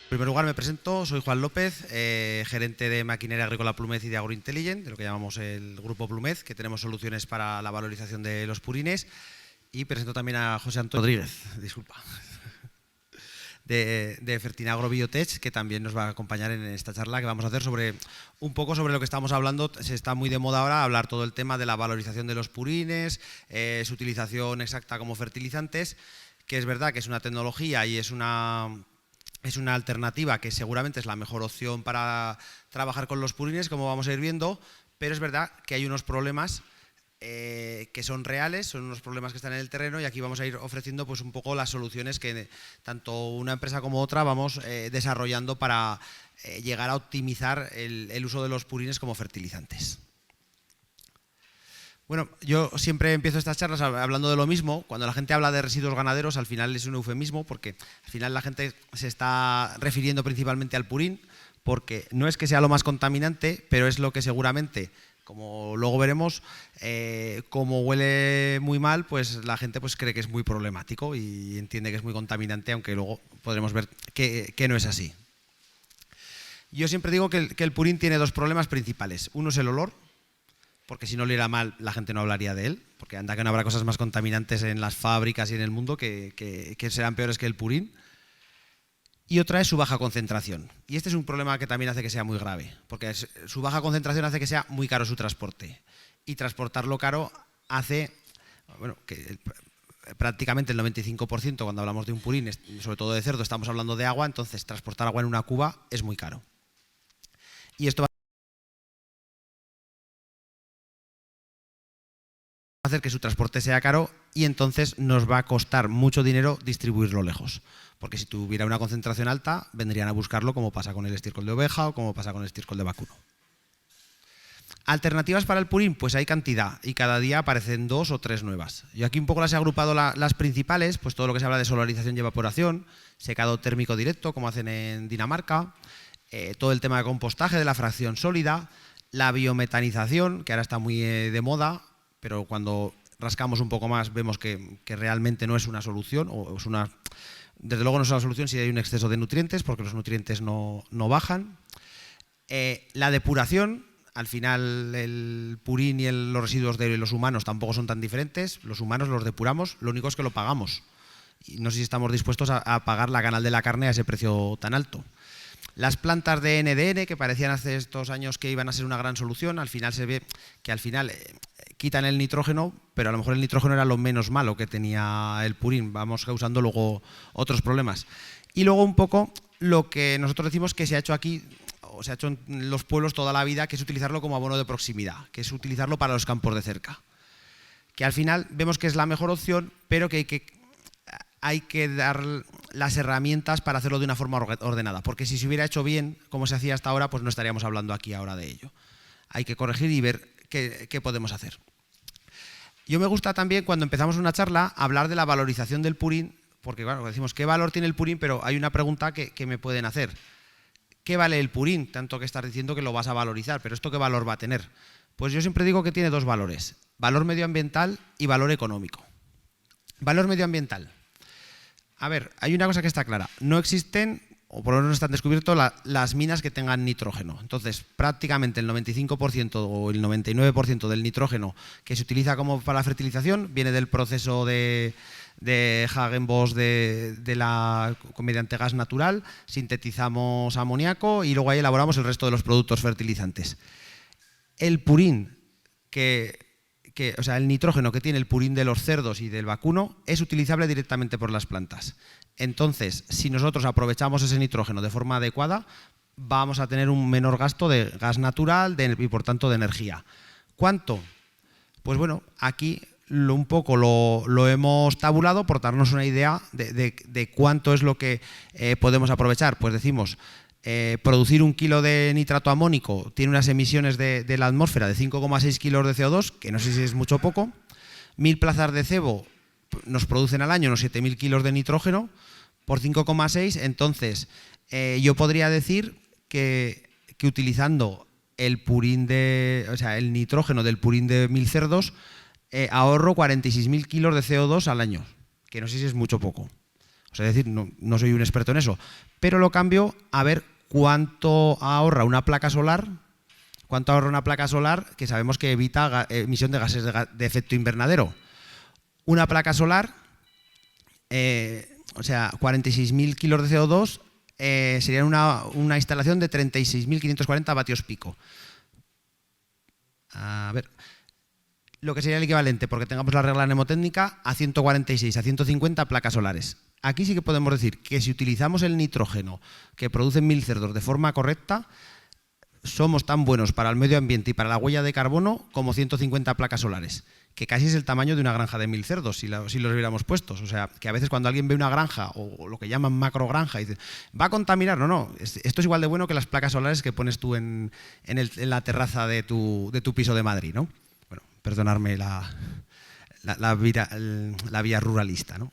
En primer lugar me presento, soy Juan López, gerente de Maquinaria Agrícola Plumez y de AgroIntelligent, de lo que llamamos el grupo Plumez, que tenemos soluciones para la valorización de los purines. Y presento también a José Antonio Rodríguez, disculpa, de Fertinagro Biotech, que también nos va a acompañar en esta charla que vamos a hacer sobre un poco sobre lo que estamos hablando. Se está muy de moda ahora hablar todo el tema de la valorización de los purines, su utilización exacta como fertilizantes, que es verdad que es una tecnología y es una alternativa que seguramente es la mejor opción para trabajar con los purines, como vamos a ir viendo, pero es verdad que hay unos problemas que son reales, son unos problemas que están en el terreno, y aquí vamos a ir ofreciendo pues un poco las soluciones que tanto una empresa como otra vamos desarrollando para llegar a optimizar el uso de los purines como fertilizantes. Bueno, yo siempre empiezo estas charlas hablando de lo mismo. Cuando la gente habla de residuos ganaderos, al final es un eufemismo, porque al final la gente se está refiriendo principalmente al purín, porque no es que sea lo más contaminante, pero es lo que seguramente, como luego veremos, como huele muy mal, pues la gente pues cree que es muy problemático y entiende que es muy contaminante, aunque luego podremos ver que no es así. Yo siempre digo que el purín tiene dos problemas principales. Uno es el olor, porque si no le irá mal la gente no hablaría de él, porque anda que no habrá cosas más contaminantes en las fábricas y en el mundo que serán peores que el purín. Y otra es su baja concentración. Y este es un problema que también hace que sea muy grave, porque su baja concentración hace que sea muy caro su transporte. Y transportarlo caro hace, bueno, que prácticamente el 95% cuando hablamos de un purín, sobre todo de cerdo, estamos hablando de agua, entonces transportar agua en una cuba es muy caro. Y esto va a hacer que su transporte sea caro y entonces nos va a costar mucho dinero distribuirlo lejos. Porque si tuviera una concentración alta, vendrían a buscarlo, como pasa con el estiércol de oveja o como pasa con el estiércol de vacuno. ¿Alternativas para el purín? Pues hay cantidad y cada día aparecen 2 o 3 nuevas. Yo aquí un poco las he agrupado las principales, pues todo lo que se habla de solarización y evaporación, secado térmico directo, como hacen en Dinamarca, todo el tema de compostaje de la fracción sólida, la biometanización, que ahora está muy de moda, pero cuando rascamos un poco más vemos que realmente no es una solución, o es una... Desde luego no es una solución si hay un exceso de nutrientes, porque los nutrientes no bajan. La depuración, al final el purín y los residuos de los humanos tampoco son tan diferentes. Los humanos los depuramos, lo único es que lo pagamos. Y no sé si estamos dispuestos a pagar la canal de la carne a ese precio tan alto. Las plantas de NDN, que parecían hace estos años que iban a ser una gran solución, al final se ve que al final quitan el nitrógeno, pero a lo mejor el nitrógeno era lo menos malo que tenía el purín. Vamos causando luego otros problemas. Y luego un poco lo que nosotros decimos que se ha hecho aquí, o se ha hecho en los pueblos toda la vida, que es utilizarlo como abono de proximidad, que es utilizarlo para los campos de cerca. Que al final vemos que es la mejor opción, pero que hay que dar las herramientas para hacerlo de una forma ordenada, porque si se hubiera hecho bien, como se hacía hasta ahora, pues no estaríamos hablando aquí ahora de ello. Hay que corregir y ver qué podemos hacer. Yo me gusta también, cuando empezamos una charla, hablar de la valorización del purín, porque claro, decimos, ¿qué valor tiene el purín? Pero hay una pregunta que me pueden hacer. ¿Qué vale el purín? Tanto que estás diciendo que lo vas a valorizar, pero ¿esto qué valor va a tener? Pues yo siempre digo que tiene dos valores, valor medioambiental y valor económico. Valor medioambiental. A ver, hay una cosa que está clara, no existen, o por lo menos no están descubiertas, las minas que tengan nitrógeno. Entonces, prácticamente el 95% o el 99% del nitrógeno que se utiliza como para la fertilización viene del proceso de Hagen-Bosch mediante gas natural, sintetizamos amoníaco y luego ahí elaboramos el resto de los productos fertilizantes. El purín o sea, el nitrógeno que tiene el purín de los cerdos y del vacuno es utilizable directamente por las plantas. Entonces, si nosotros aprovechamos ese nitrógeno de forma adecuada, vamos a tener un menor gasto de gas natural y por tanto de energía. ¿Cuánto? Pues bueno, aquí un poco lo hemos tabulado por darnos una idea de cuánto es lo que podemos aprovechar. Pues decimos, producir 1 kilo de nitrato amónico tiene unas emisiones de la atmósfera de 5,6 kilos de CO2, que no sé si es mucho o poco. 1000 plazas de cebo nos producen al año unos 7000 kilos de nitrógeno por 5,6. Entonces, yo podría decir que utilizando el nitrógeno del purín de 1000 cerdos, ahorro 46.000 kilos de CO2 al año, que no sé si es mucho o poco. O sea, es decir, no soy un experto en eso, pero lo cambio a ver cuánto ahorra una placa solar, que sabemos que evita emisión de gases de efecto invernadero. Una placa solar, o sea, 46.000 kilos de CO2, sería una instalación de 36.540 vatios pico. A ver, lo que sería el equivalente, porque tengamos la regla mnemotécnica, a 146, a 150 placas solares. Aquí sí que podemos decir que si utilizamos el nitrógeno que producen 1000 cerdos de forma correcta, somos tan buenos para el medio ambiente y para la huella de carbono como 150 placas solares, que casi es el tamaño de una granja de 1000 cerdos si los hubiéramos puestos. O sea, que a veces cuando alguien ve una granja o lo que llaman macrogranja y dice, ¿va a contaminar? No, esto es igual de bueno que las placas solares que pones tú en la terraza de tu piso de Madrid, ¿no? Bueno, perdonadme la vía ruralista, ¿no?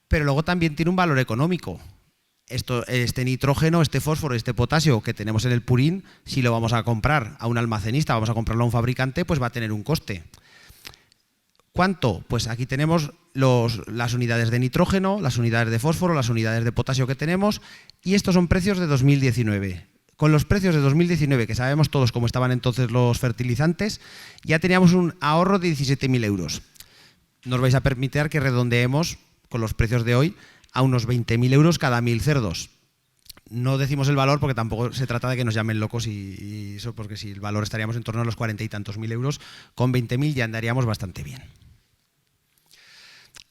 Pero luego también tiene un valor económico. Este nitrógeno, este fósforo, este potasio que tenemos en el purín, si lo vamos a comprar a un almacenista, vamos a comprarlo a un fabricante, pues va a tener un coste. ¿Cuánto? Pues aquí tenemos las unidades de nitrógeno, las unidades de fósforo, las unidades de potasio que tenemos, y estos son precios de 2019. Con los precios de 2019, que sabemos todos cómo estaban entonces los fertilizantes, ya teníamos un ahorro de 17.000 euros. Nos vais a permitir que redondeemos con los precios de hoy a unos 20.000 euros cada 1000 cerdos. No decimos el valor porque tampoco se trata de que nos llamen locos y eso, porque si el valor estaríamos en torno a los 40 y tantos mil euros, con 20.000 ya andaríamos bastante bien.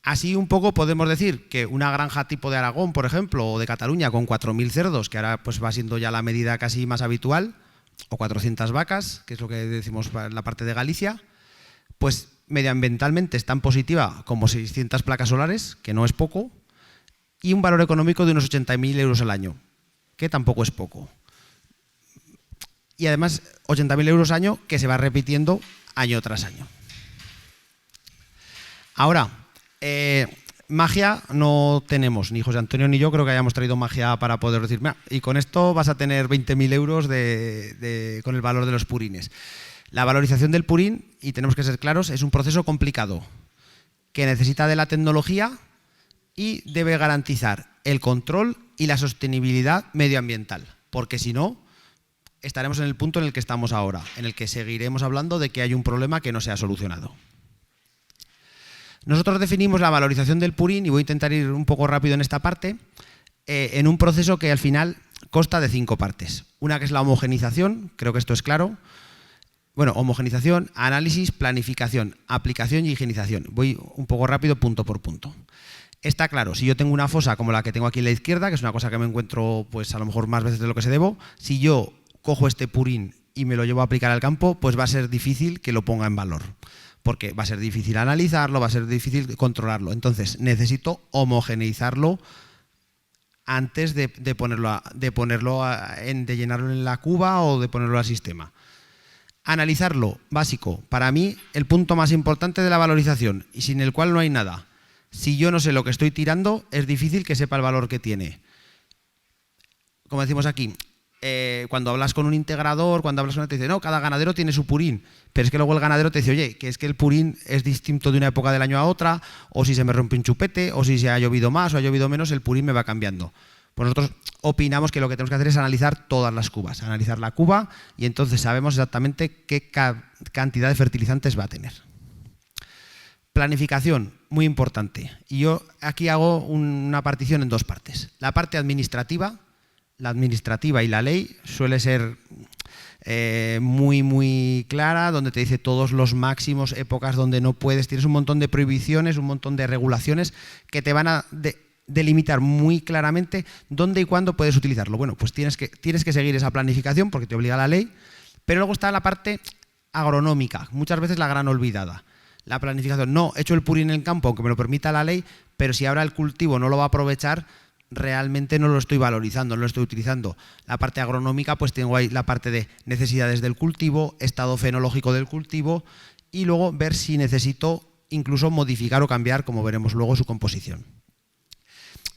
Así un poco podemos decir que una granja tipo de Aragón, por ejemplo, o de Cataluña con 4.000 cerdos, que ahora pues va siendo ya la medida casi más habitual, o 400 vacas, que es lo que decimos en la parte de Galicia, pues medioambientalmente es tan positiva como 600 placas solares, que no es poco, y un valor económico de unos 80.000 euros al año, que tampoco es poco. Y además 80.000 euros al año que se va repitiendo año tras año. Ahora, magia no tenemos, ni José Antonio ni yo creo que hayamos traído magia para poder decir, mira, y con esto vas a tener 20.000 euros con el valor de los purines. La valorización del purín, y tenemos que ser claros, es un proceso complicado, que necesita de la tecnología y debe garantizar el control y la sostenibilidad medioambiental, porque si no, estaremos en el punto en el que estamos ahora, en el que seguiremos hablando de que hay un problema que no se ha solucionado. Nosotros definimos la valorización del purín, y voy a intentar ir un poco rápido en esta parte, en un proceso que al final consta de 5 partes. Una que es la homogenización, creo que esto es claro. Bueno, homogenización, análisis, planificación, aplicación y higienización. Voy un poco rápido, punto por punto. Está claro, si yo tengo una fosa como la que tengo aquí a la izquierda, que es una cosa que me encuentro pues a lo mejor más veces de lo que se debo, si yo cojo este purín y me lo llevo a aplicar al campo, pues va a ser difícil que lo ponga en valor, porque va a ser difícil analizarlo, va a ser difícil controlarlo. Entonces necesito homogeneizarlo antes de llenarlo en la cuba o de ponerlo al sistema. Analizarlo, básico. Para mí, el punto más importante de la valorización, y sin el cual no hay nada. Si yo no sé lo que estoy tirando, es difícil que sepa el valor que tiene. Como decimos aquí, cuando hablas con un integrador, cuando hablas con él, te dice, no, cada ganadero tiene su purín. Pero es que luego el ganadero te dice, oye, que es que el purín es distinto de una época del año a otra, o si se me rompe un chupete, o si se ha llovido más o ha llovido menos, el purín me va cambiando. Pues nosotros opinamos que lo que tenemos que hacer es analizar todas las cubas, analizar la cuba, y entonces sabemos exactamente qué cantidad de fertilizantes va a tener. Planificación, muy importante. Y yo aquí hago una partición en 2 partes. La parte administrativa, y la ley suele ser muy clara, donde te dice todos los máximos, épocas donde no puedes, tienes un montón de prohibiciones, un montón de regulaciones que te van a delimitar muy claramente dónde y cuándo puedes utilizarlo. Bueno, pues tienes que seguir esa planificación porque te obliga la ley, pero luego está la parte agronómica, muchas veces la gran olvidada. La planificación, no, he hecho el purín en el campo, aunque me lo permita la ley, pero si ahora el cultivo no lo va a aprovechar, realmente no lo estoy valorizando, no lo estoy utilizando. La parte agronómica, pues tengo ahí la parte de necesidades del cultivo, estado fenológico del cultivo, y luego ver si necesito incluso modificar o cambiar, como veremos luego, su composición.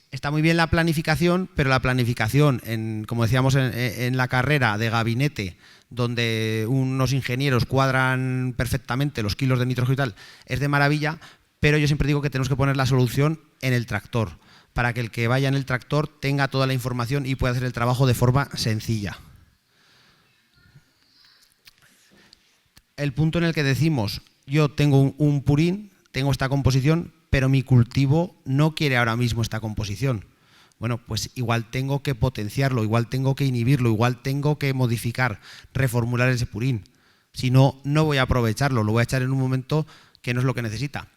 Está muy bien la planificación, pero la planificación, como decíamos en la carrera de gabinete, donde unos ingenieros cuadran perfectamente los kilos de nitrógeno y tal, es de maravilla, pero yo siempre digo que tenemos que poner la solución en el tractor, para que el que vaya en el tractor tenga toda la información y pueda hacer el trabajo de forma sencilla. El punto en el que decimos, yo tengo un purín, tengo esta composición, pero mi cultivo no quiere ahora mismo esta composición. Bueno, pues igual tengo que potenciarlo, igual tengo que inhibirlo, igual tengo que modificar, reformular ese purín. Si no, no voy a aprovecharlo, lo voy a echar en un momento que no es lo que necesita.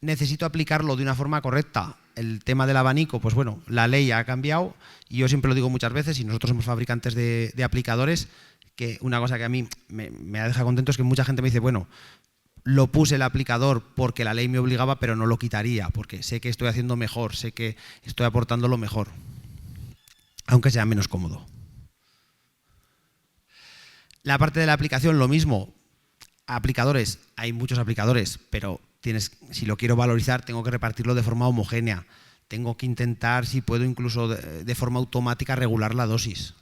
Necesito aplicarlo de una forma correcta. El tema del abanico, pues bueno, la ley ha cambiado y yo siempre lo digo muchas veces, y nosotros somos fabricantes de aplicadores, que una cosa que a mí me ha dejado contento es que mucha gente me dice, bueno, lo puse el aplicador porque la ley me obligaba, pero no lo quitaría, porque sé que estoy haciendo mejor, sé que estoy aportando lo mejor, aunque sea menos cómodo. La parte de la aplicación, lo mismo. Aplicadores, hay muchos aplicadores, pero si lo quiero valorizar, tengo que repartirlo de forma homogénea. Tengo que intentar, si puedo, incluso de forma automática regular la dosis.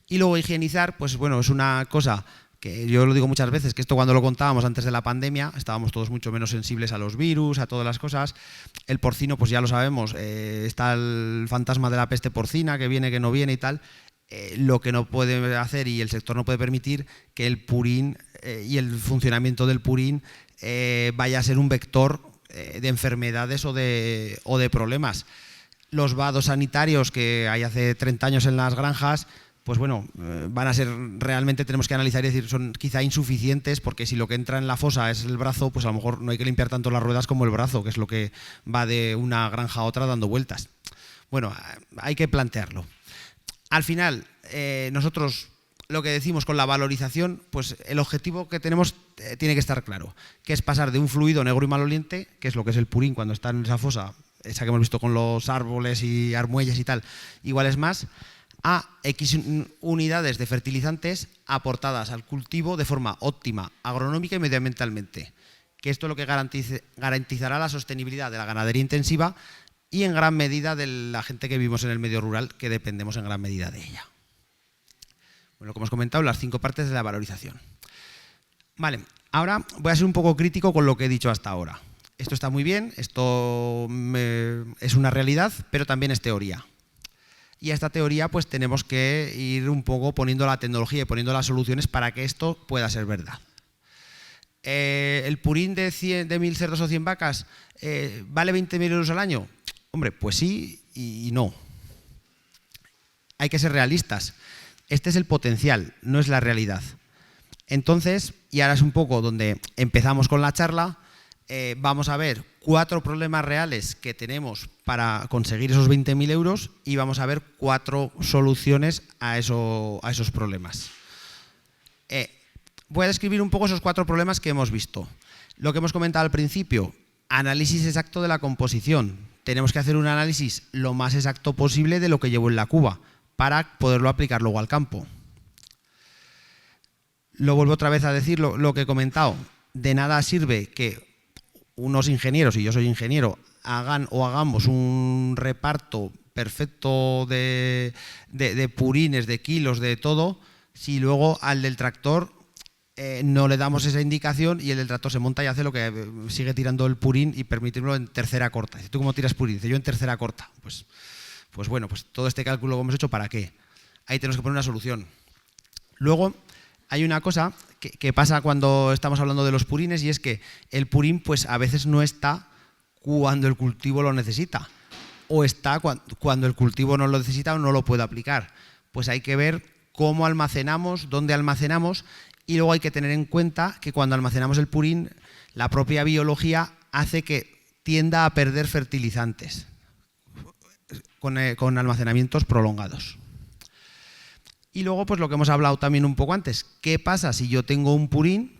Y luego higienizar, pues bueno, es una cosa que yo lo digo muchas veces, que esto cuando lo contábamos antes de la pandemia, estábamos todos mucho menos sensibles a los virus, a todas las cosas. El porcino, pues ya lo sabemos, está el fantasma de la peste porcina, que viene, que no viene y tal. Lo que no puede hacer y el sector no puede permitir que el purín y el funcionamiento del purín vaya a ser un vector de enfermedades o de problemas. Los vados sanitarios que hay hace 30 años en las granjas, pues bueno, van a ser, realmente tenemos que analizar y decir, son quizá insuficientes, porque si lo que entra en la fosa es el brazo, pues a lo mejor no hay que limpiar tanto las ruedas como el brazo, que es lo que va de una granja a otra dando vueltas. Bueno, hay que plantearlo. Al final, nosotros lo que decimos con la valorización, pues el objetivo que tenemos tiene que estar claro, que es pasar de un fluido negro y maloliente, que es lo que es el purín cuando está en esa fosa, esa que hemos visto con los árboles y armuelles y tal, igual es más, a X unidades de fertilizantes aportadas al cultivo de forma óptima, agronómica y medioambientalmente, que esto es lo que garantizará la sostenibilidad de la ganadería intensiva y en gran medida de la gente que vivimos en el medio rural, que dependemos en gran medida de ella. Bueno, como os he comentado, las 5 partes de la valorización. Vale, ahora voy a ser un poco crítico con lo que he dicho hasta ahora. Esto está muy bien, esto es una realidad, pero también es teoría. Y a esta teoría pues tenemos que ir un poco poniendo la tecnología y poniendo las soluciones para que esto pueda ser verdad. ¿El purín de 1.000 cerdos o 100 vacas vale 20.000 euros al año? Hombre, pues sí y no. Hay que ser realistas. Este es el potencial, no es la realidad. Entonces, y ahora es un poco donde empezamos con la charla, vamos a ver 4 problemas reales que tenemos para conseguir esos 20.000 euros y vamos a ver 4 soluciones a esos problemas. Voy a describir un poco esos 4 problemas que hemos visto. Lo que hemos comentado al principio, análisis exacto de la composición. Tenemos que hacer un análisis lo más exacto posible de lo que llevo en la cuba para poderlo aplicar luego al campo. Lo vuelvo otra vez a decir lo que he comentado. De nada sirve que unos ingenieros, y yo soy ingeniero, hagamos un reparto perfecto de purines, de kilos, de todo, si luego al del tractor no le damos esa indicación y el del tractor se monta y hace lo que sigue tirando el purín y permitirlo en tercera corta. Dice, ¿tú cómo tiras purín? Dice, yo en tercera corta. Pues bueno, pues todo este cálculo que hemos hecho, ¿para qué? Ahí tenemos que poner una solución. Luego, hay una cosa que pasa cuando estamos hablando de los purines y es que el purín pues a veces no está cuando el cultivo lo necesita o está cuando el cultivo no lo necesita o no lo puede aplicar. Pues hay que ver cómo almacenamos, dónde almacenamos y luego hay que tener en cuenta que cuando almacenamos el purín la propia biología hace que tienda a perder fertilizantes con almacenamientos prolongados. Y luego, pues lo que hemos hablado también un poco antes, ¿qué pasa si yo tengo un purín,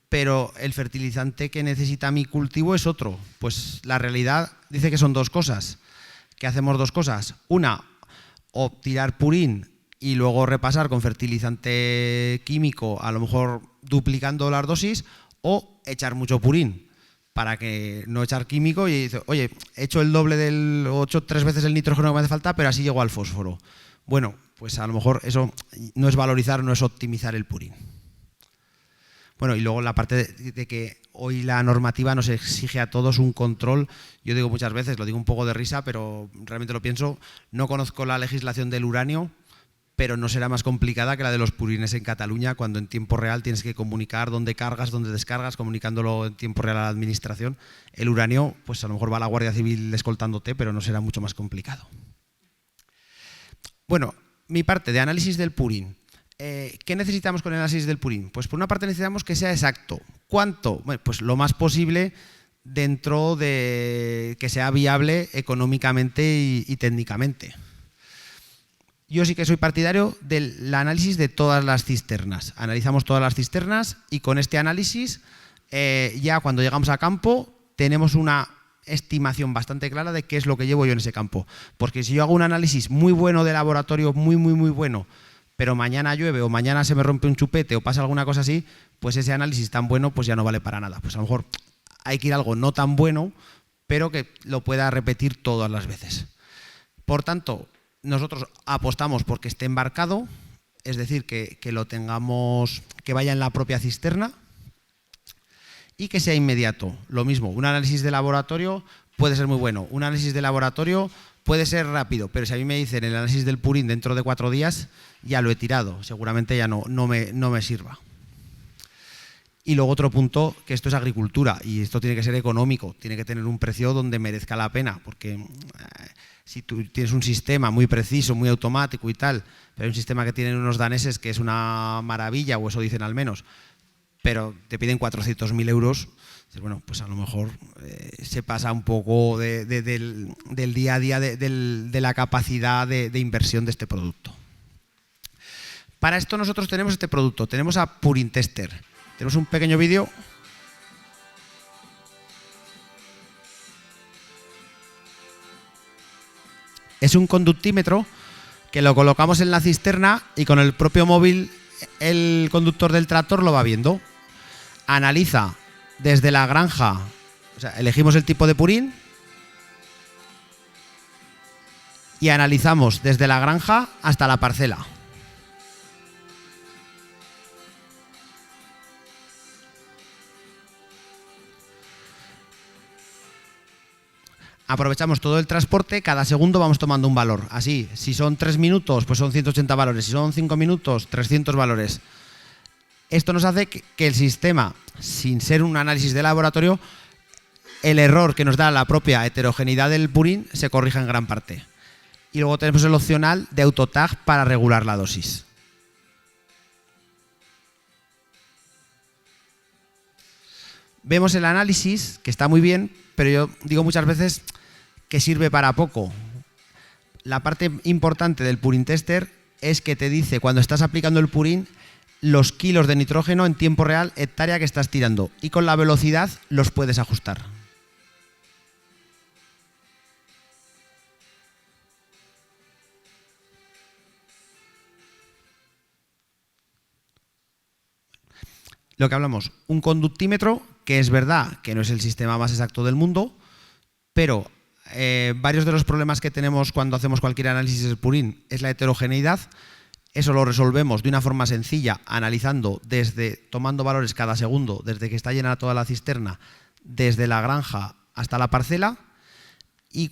pero el fertilizante que necesita mi cultivo es otro? Pues la realidad dice que son 2 cosas, que hacemos 2 cosas. Una, o tirar purín y luego repasar con fertilizante químico, a lo mejor duplicando las dosis, o echar mucho purín, para que no echar químico y dice, oye, he hecho el doble o he hecho 3 veces el nitrógeno que me hace falta, pero así llego al fósforo. Bueno, pues a lo mejor eso no es valorizar, no es optimizar el purín. Bueno, y luego la parte de que hoy la normativa nos exige a todos un control. Yo digo muchas veces, lo digo un poco de risa, pero realmente lo pienso, no conozco la legislación del uranio, pero no será más complicada que la de los purines en Cataluña, cuando en tiempo real tienes que comunicar dónde cargas, dónde descargas, comunicándolo en tiempo real a la administración. El uranio, pues a lo mejor va la Guardia Civil escoltándote, pero no será mucho más complicado. Bueno, mi parte de análisis del purín. ¿Qué necesitamos con el análisis del purín? Pues por una parte necesitamos que sea exacto. ¿Cuánto? Bueno, pues lo más posible dentro de que sea viable económicamente y técnicamente. Yo sí que soy partidario del análisis de todas las cisternas. Analizamos todas las cisternas y con este análisis ya cuando llegamos a campo tenemos una estimación bastante clara de qué es lo que llevo yo en ese campo. Porque si yo hago un análisis muy bueno de laboratorio, muy bueno, pero mañana llueve o mañana se me rompe un chupete o pasa alguna cosa así, pues ese análisis tan bueno pues ya no vale para nada. Pues a lo mejor hay que ir a algo no tan bueno, pero que lo pueda repetir todas las veces. Por tanto, nosotros apostamos porque esté embarcado, es decir, que lo tengamos, que vaya en la propia cisterna y que sea inmediato. Lo mismo, un análisis de laboratorio puede ser muy bueno, un análisis de laboratorio puede ser rápido, pero si a mí me dicen el análisis del purín dentro de 4 días, ya lo he tirado, seguramente ya no me sirva. Y luego otro punto, que esto es agricultura y esto tiene que ser económico, tiene que tener un precio donde merezca la pena, porque si tú tienes un sistema muy preciso, muy automático y tal, pero hay un sistema que tienen unos daneses que es una maravilla, o eso dicen al menos, pero te piden 400.000 euros, bueno, pues a lo mejor se pasa un poco del día a día de la capacidad de inversión de este producto. Para esto nosotros tenemos este producto, tenemos a Purin Tester. Tenemos un pequeño vídeo. Es un conductímetro que lo colocamos en la cisterna y con el propio móvil el conductor del tractor lo va viendo. Analiza desde la granja, o sea, elegimos el tipo de purín y analizamos desde la granja hasta la parcela. Aprovechamos todo el transporte, cada segundo vamos tomando un valor. Así, si son 3 minutos, pues son 180 valores. Si son 5 minutos, 300 valores. Esto nos hace que el sistema, sin ser un análisis de laboratorio, el error que nos da la propia heterogeneidad del purín se corrija en gran parte. Y luego tenemos el opcional de autotag para regular la dosis. Vemos el análisis, que está muy bien, pero yo digo muchas veces que sirve para poco. La parte importante del Purin Tester es que te dice cuando estás aplicando el purín los kilos de nitrógeno en tiempo real, hectárea que estás tirando, y con la velocidad los puedes ajustar. Lo que hablamos, un conductímetro, que es verdad que no es el sistema más exacto del mundo, pero varios de los problemas que tenemos cuando hacemos cualquier análisis del purín es la heterogeneidad. Eso lo resolvemos de una forma sencilla, analizando tomando valores cada segundo, desde que está llena toda la cisterna, desde la granja hasta la parcela, y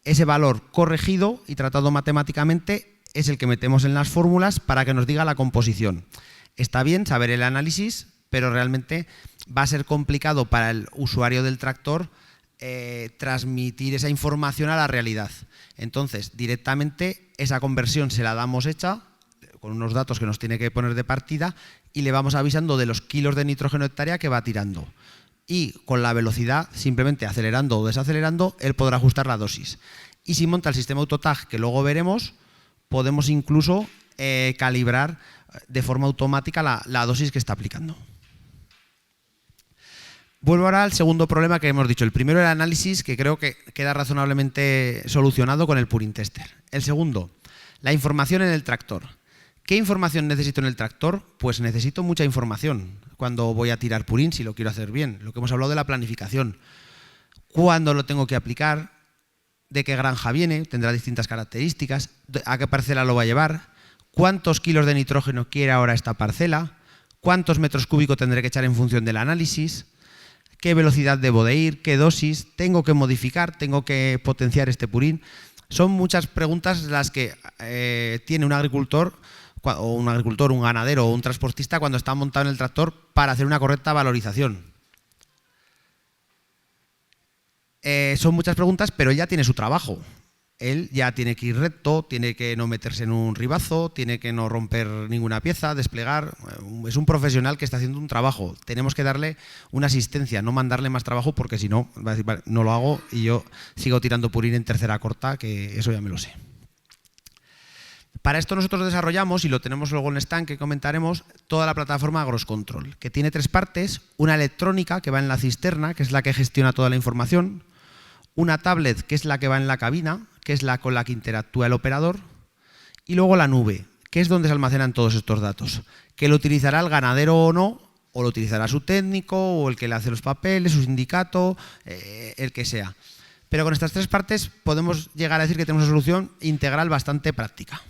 ese valor corregido y tratado matemáticamente es el que metemos en las fórmulas para que nos diga la composición. Está bien saber el análisis, pero realmente va a ser complicado para el usuario del tractor transmitir esa información a la realidad. Entonces, directamente esa conversión se la damos hecha, con unos datos que nos tiene que poner de partida, y le vamos avisando de los kilos de nitrógeno hectárea que va tirando. Y con la velocidad, simplemente acelerando o desacelerando, él podrá ajustar la dosis. Y si monta el sistema AutoTag, que luego veremos, podemos incluso calibrar de forma automática la dosis que está aplicando. Vuelvo ahora al segundo problema que hemos dicho. El primero era el análisis, que creo que queda razonablemente solucionado con el Purin Tester. El segundo, la información en el tractor. ¿Qué información necesito en el tractor? Pues necesito mucha información cuando voy a tirar purín, si lo quiero hacer bien. Lo que hemos hablado de la planificación. ¿Cuándo lo tengo que aplicar? ¿De qué granja viene? Tendrá distintas características. ¿A qué parcela lo va a llevar? ¿Cuántos kilos de nitrógeno quiere ahora esta parcela? cuántos metros cúbicos tendré que echar en función del análisis, qué velocidad debo de ir, qué dosis, tengo que modificar, tengo que potenciar este purín. Son muchas preguntas las que tiene un agricultor, un ganadero o un transportista cuando está montado en el tractor para hacer una correcta valorización. Son muchas preguntas, pero él ya tiene su trabajo. Él ya tiene que ir recto, tiene que no meterse en un ribazo, tiene que no romper ninguna pieza, desplegar. Es un profesional que está haciendo un trabajo. Tenemos que darle una asistencia, no mandarle más trabajo, porque si no, va a decir, vale, no lo hago y yo sigo tirando purín en tercera corta, que eso ya me lo sé. Para esto nosotros desarrollamos, y lo tenemos luego en el stand que comentaremos, toda la plataforma AgrosControl, que tiene 3 partes: una electrónica que va en la cisterna, que es la que gestiona toda la información; una tablet, que es la que va en la cabina, que es la con la que interactúa el operador; y luego la nube, que es donde se almacenan todos estos datos, que lo utilizará el ganadero o no, o lo utilizará su técnico, o el que le hace los papeles, su sindicato, el que sea. Pero con estas 3 partes podemos llegar a decir que tenemos una solución integral bastante práctica.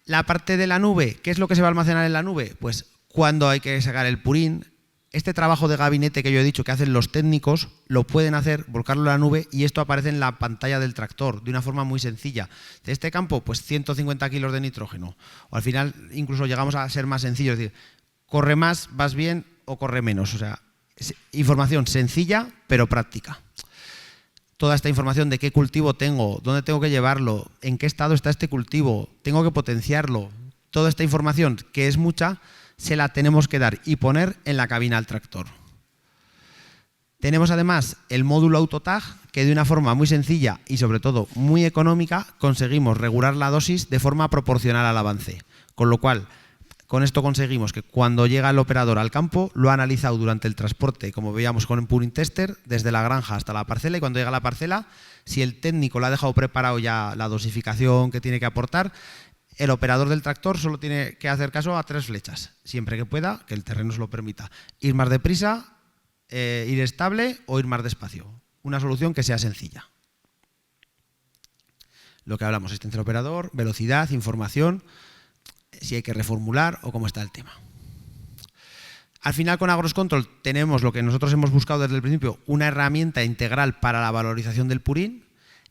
La parte de la nube, ¿qué es lo que se va a almacenar en la nube? Pues cuando hay que sacar el purín. Este trabajo de gabinete que yo he dicho que hacen los técnicos, lo pueden hacer, volcarlo a la nube, y esto aparece en la pantalla del tractor de una forma muy sencilla. De este campo, pues 150 kilos de nitrógeno. O al final incluso llegamos a ser más sencillos, es decir, corre más, vas bien o corre menos. O sea, información sencilla pero práctica. Toda esta información de qué cultivo tengo, dónde tengo que llevarlo, en qué estado está este cultivo, tengo que potenciarlo. Toda esta información, que es mucha, se la tenemos que dar y poner en la cabina al tractor. Tenemos además el módulo AutoTag, que de una forma muy sencilla y sobre todo muy económica conseguimos regular la dosis de forma proporcional al avance. Con lo cual, con esto conseguimos que cuando llega el operador al campo, lo ha analizado durante el transporte, como veíamos con el Purín Tester, desde la granja hasta la parcela, y cuando llega a la parcela, si el técnico le ha dejado preparado ya la dosificación que tiene que aportar, el operador del tractor solo tiene que hacer caso a 3 flechas, siempre que pueda, que el terreno se lo permita. Ir más deprisa, ir estable o ir más despacio. Una solución que sea sencilla. Lo que hablamos, asistencia al operador, velocidad, información, si hay que reformular o cómo está el tema. Al final, con AgrosControl tenemos lo que nosotros hemos buscado desde el principio, una herramienta integral para la valorización del purín.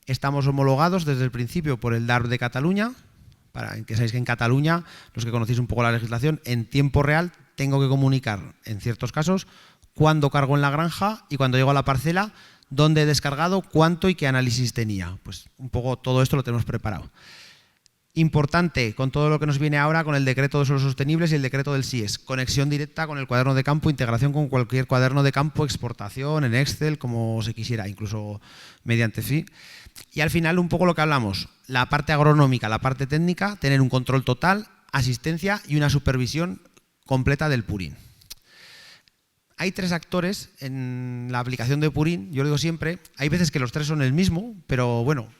Estamos homologados desde el principio por el DARP de Cataluña, para que sabéis que en Cataluña, los que conocéis un poco la legislación, en tiempo real tengo que comunicar, en ciertos casos, cuándo cargo en la granja y cuando llego a la parcela, dónde he descargado, cuánto y qué análisis tenía. Pues un poco todo esto lo tenemos preparado. Importante, con todo lo que nos viene ahora con el decreto de suelos sostenibles y el decreto del SIES, conexión directa con el cuaderno de campo, integración con cualquier cuaderno de campo, exportación en Excel, como se quisiera, incluso mediante FI. Y al final un poco lo que hablamos, la parte agronómica, la parte técnica, tener un control total, asistencia y una supervisión completa del purín. Hay 3 actores en la aplicación de purín, yo lo digo siempre, hay veces que los 3 son el mismo, pero bueno,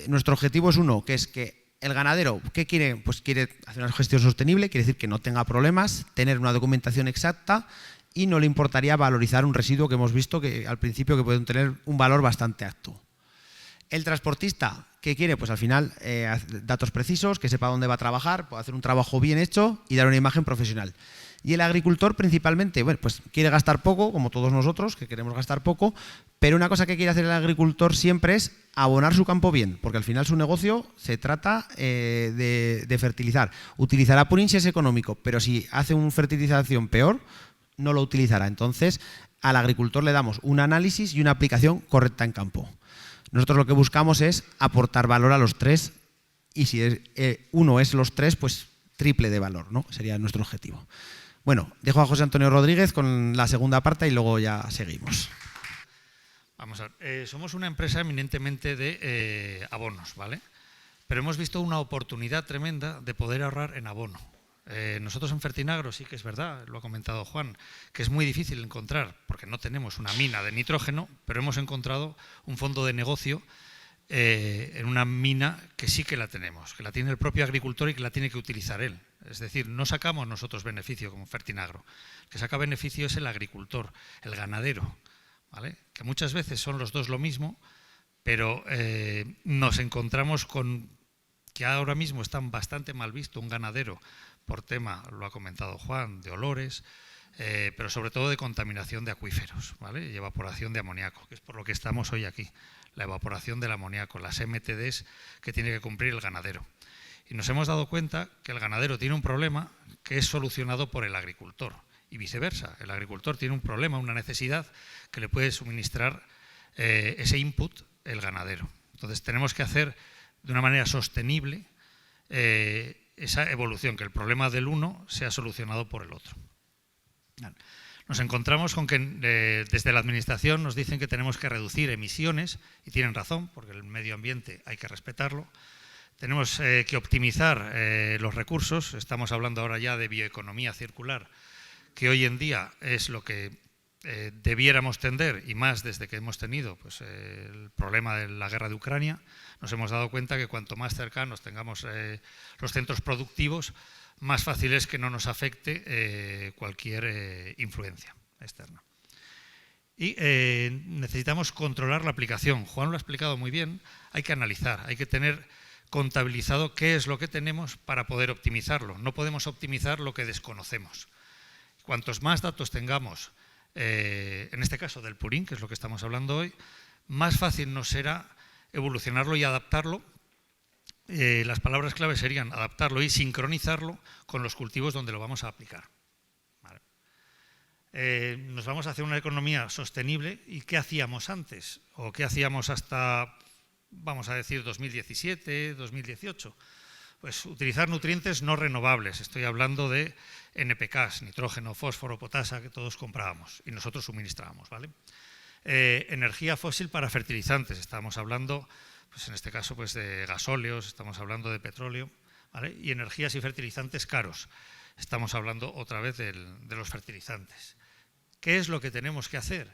nuestro objetivo es uno, que es que el ganadero, ¿qué quiere? Pues quiere hacer una gestión sostenible, quiere decir que no tenga problemas, tener una documentación exacta y no le importaría valorizar un residuo que hemos visto que al principio que pueden tener un valor bastante alto. El transportista, ¿qué quiere? Pues al final datos precisos, que sepa dónde va a trabajar, puede hacer un trabajo bien hecho y dar una imagen profesional. Y el agricultor principalmente, bueno, pues quiere gastar poco, como todos nosotros, que queremos gastar poco, pero una cosa que quiere hacer el agricultor siempre es abonar su campo bien, porque al final su negocio se trata de fertilizar. Utilizará purín si es económico, pero si hace una fertilización peor, no lo utilizará. Entonces, al agricultor le damos un análisis y una aplicación correcta en campo. Nosotros lo que buscamos es aportar valor a los 3 y si uno es los 3, pues triple de valor, ¿no? Sería nuestro objetivo. Bueno, dejo a José Antonio Rodríguez con la segunda parte y luego ya seguimos. Vamos a ver, somos una empresa eminentemente de abonos, ¿vale? Pero hemos visto una oportunidad tremenda de poder ahorrar en abono. Nosotros en Fertinagro sí que es verdad, lo ha comentado Juan, que es muy difícil encontrar, porque no tenemos una mina de nitrógeno, pero hemos encontrado un fondo de negocio en una mina que sí que la tenemos, que la tiene el propio agricultor y que la tiene que utilizar él. Es decir, no sacamos nosotros beneficio como Fertinagro. El que saca beneficio es el agricultor, el ganadero, ¿vale? Que muchas veces son los dos lo mismo, pero nos encontramos con que ahora mismo está bastante mal visto un ganadero por tema, lo ha comentado Juan, de olores, pero sobre todo de contaminación de acuíferos, ¿vale? Y evaporación de amoníaco, que es por lo que estamos hoy aquí, la evaporación del amoníaco, las MTDs que tiene que cumplir el ganadero. Y nos hemos dado cuenta que el ganadero tiene un problema que es solucionado por el agricultor y viceversa. El agricultor tiene un problema, una necesidad que le puede suministrar ese input el ganadero. Entonces tenemos que hacer de una manera sostenible esa evolución, que el problema del uno sea solucionado por el otro. Nos encontramos con que desde la Administración nos dicen que tenemos que reducir emisiones, y tienen razón, porque el medio ambiente hay que respetarlo. Tenemos que optimizar los recursos, estamos hablando ahora ya de bioeconomía circular, que hoy en día es lo que debiéramos tender, y más desde que hemos tenido pues, el problema de la guerra de Ucrania. Nos hemos dado cuenta que cuanto más cercanos tengamos los centros productivos, más fácil es que no nos afecte cualquier influencia externa. Y necesitamos controlar la aplicación. Juan lo ha explicado muy bien, hay que analizar, hay que tener contabilizado qué es lo que tenemos para poder optimizarlo. No podemos optimizar lo que desconocemos. Cuantos más datos tengamos, en este caso del purín, que es lo que estamos hablando hoy, más fácil nos será evolucionarlo y adaptarlo. Las palabras clave serían adaptarlo y sincronizarlo con los cultivos donde lo vamos a aplicar. Vale. Nos vamos hacia una economía sostenible. ¿Y qué hacíamos antes? ¿O qué hacíamos hasta, vamos a decir, 2017, 2018? Pues utilizar nutrientes no renovables. Estoy hablando de NPKs, nitrógeno, fósforo, potasa, que todos comprábamos y nosotros suministrábamos, ¿vale? Energía fósil para fertilizantes. Estábamos hablando, pues en este caso, pues de gasóleos, estamos hablando de petróleo, ¿vale? Y energías y fertilizantes caros. Estamos hablando otra vez de los fertilizantes. ¿Qué es lo que tenemos que hacer?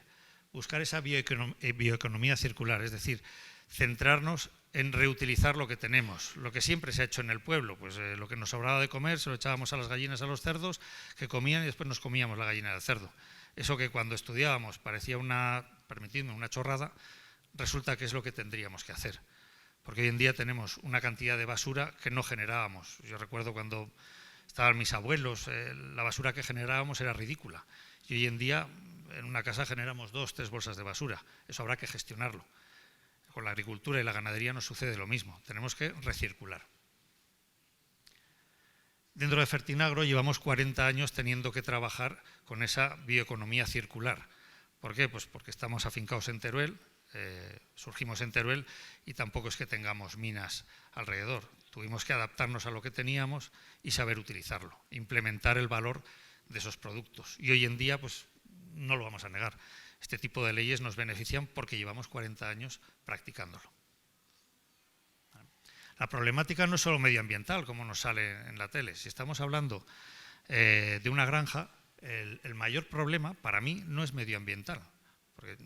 Buscar esa bioeconomía circular, es decir, centrarnos en reutilizar lo que tenemos, lo que siempre se ha hecho en el pueblo, pues lo que nos sobraba de comer se lo echábamos a las gallinas, a los cerdos, que comían y después nos comíamos la gallina del cerdo. Eso que cuando estudiábamos parecía permitidme, una chorrada, resulta que es lo que tendríamos que hacer. Porque hoy en día tenemos una cantidad de basura que no generábamos. Yo recuerdo cuando estaban mis abuelos, la basura que generábamos era ridícula. Y hoy en día en una casa generamos 2 o 3 bolsas de basura. Eso habrá que gestionarlo. Con la agricultura y la ganadería nos sucede lo mismo. Tenemos que recircular. Dentro de Fertinagro llevamos 40 años teniendo que trabajar con esa bioeconomía circular. ¿Por qué? Pues porque estamos afincados en Teruel, surgimos en Teruel y tampoco es que tengamos minas alrededor. Tuvimos que adaptarnos a lo que teníamos y saber utilizarlo, implementar el valor de esos productos. Y hoy en día, pues no lo vamos a negar, este tipo de leyes nos benefician porque llevamos 40 años practicándolo. La problemática no es solo medioambiental, como nos sale en la tele. Si estamos hablando de una granja, el mayor problema para mí no es medioambiental, porque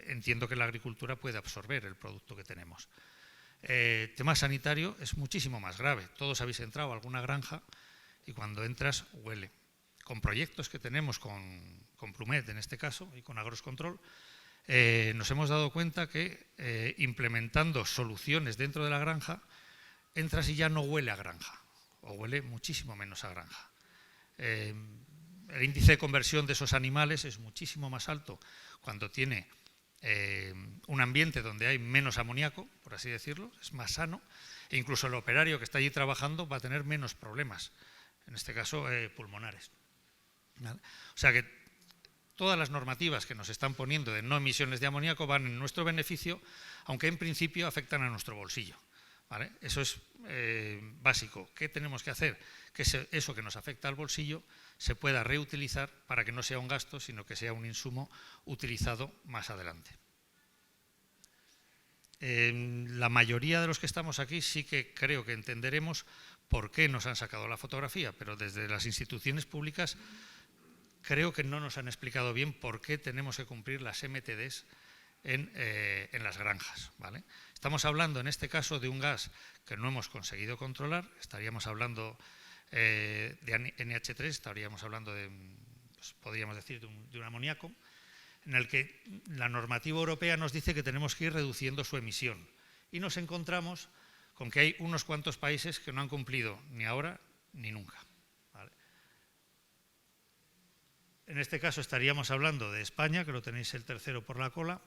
entiendo que la agricultura puede absorber el producto que tenemos. Tema sanitario es muchísimo más grave. Todos habéis entrado a alguna granja y cuando entras huele. Con proyectos que tenemos con Plumet en este caso y con Agroscontrol, nos hemos dado cuenta que implementando soluciones dentro de la granja, entras y ya no huele a granja, o huele muchísimo menos a granja. El índice de conversión de esos animales es muchísimo más alto cuando tiene un ambiente donde hay menos amoníaco, por así decirlo, es más sano, e incluso el operario que está allí trabajando va a tener menos problemas, en este caso pulmonares. ¿Vale? O sea que todas las normativas que nos están poniendo de no emisiones de amoníaco van en nuestro beneficio, aunque en principio afectan a nuestro bolsillo. ¿Vale? Eso es básico. ¿Qué tenemos que hacer? Que eso que nos afecta al bolsillo se pueda reutilizar para que no sea un gasto, sino que sea un insumo utilizado más adelante. La mayoría de los que estamos aquí sí que creo que entenderemos por qué nos han sacado la fotografía, pero desde las instituciones públicas creo que no nos han explicado bien por qué tenemos que cumplir las MTDs en las granjas, ¿vale? Estamos hablando en este caso de un gas que no hemos conseguido controlar, estaríamos hablando de NH3, estaríamos hablando de, pues, podríamos decir, de un amoníaco, en el que la normativa europea nos dice que tenemos que ir reduciendo su emisión. Y nos encontramos con que hay unos cuantos países que no han cumplido ni ahora ni nunca, ¿vale? En este caso estaríamos hablando de España, que lo tenéis el tercero por la cola,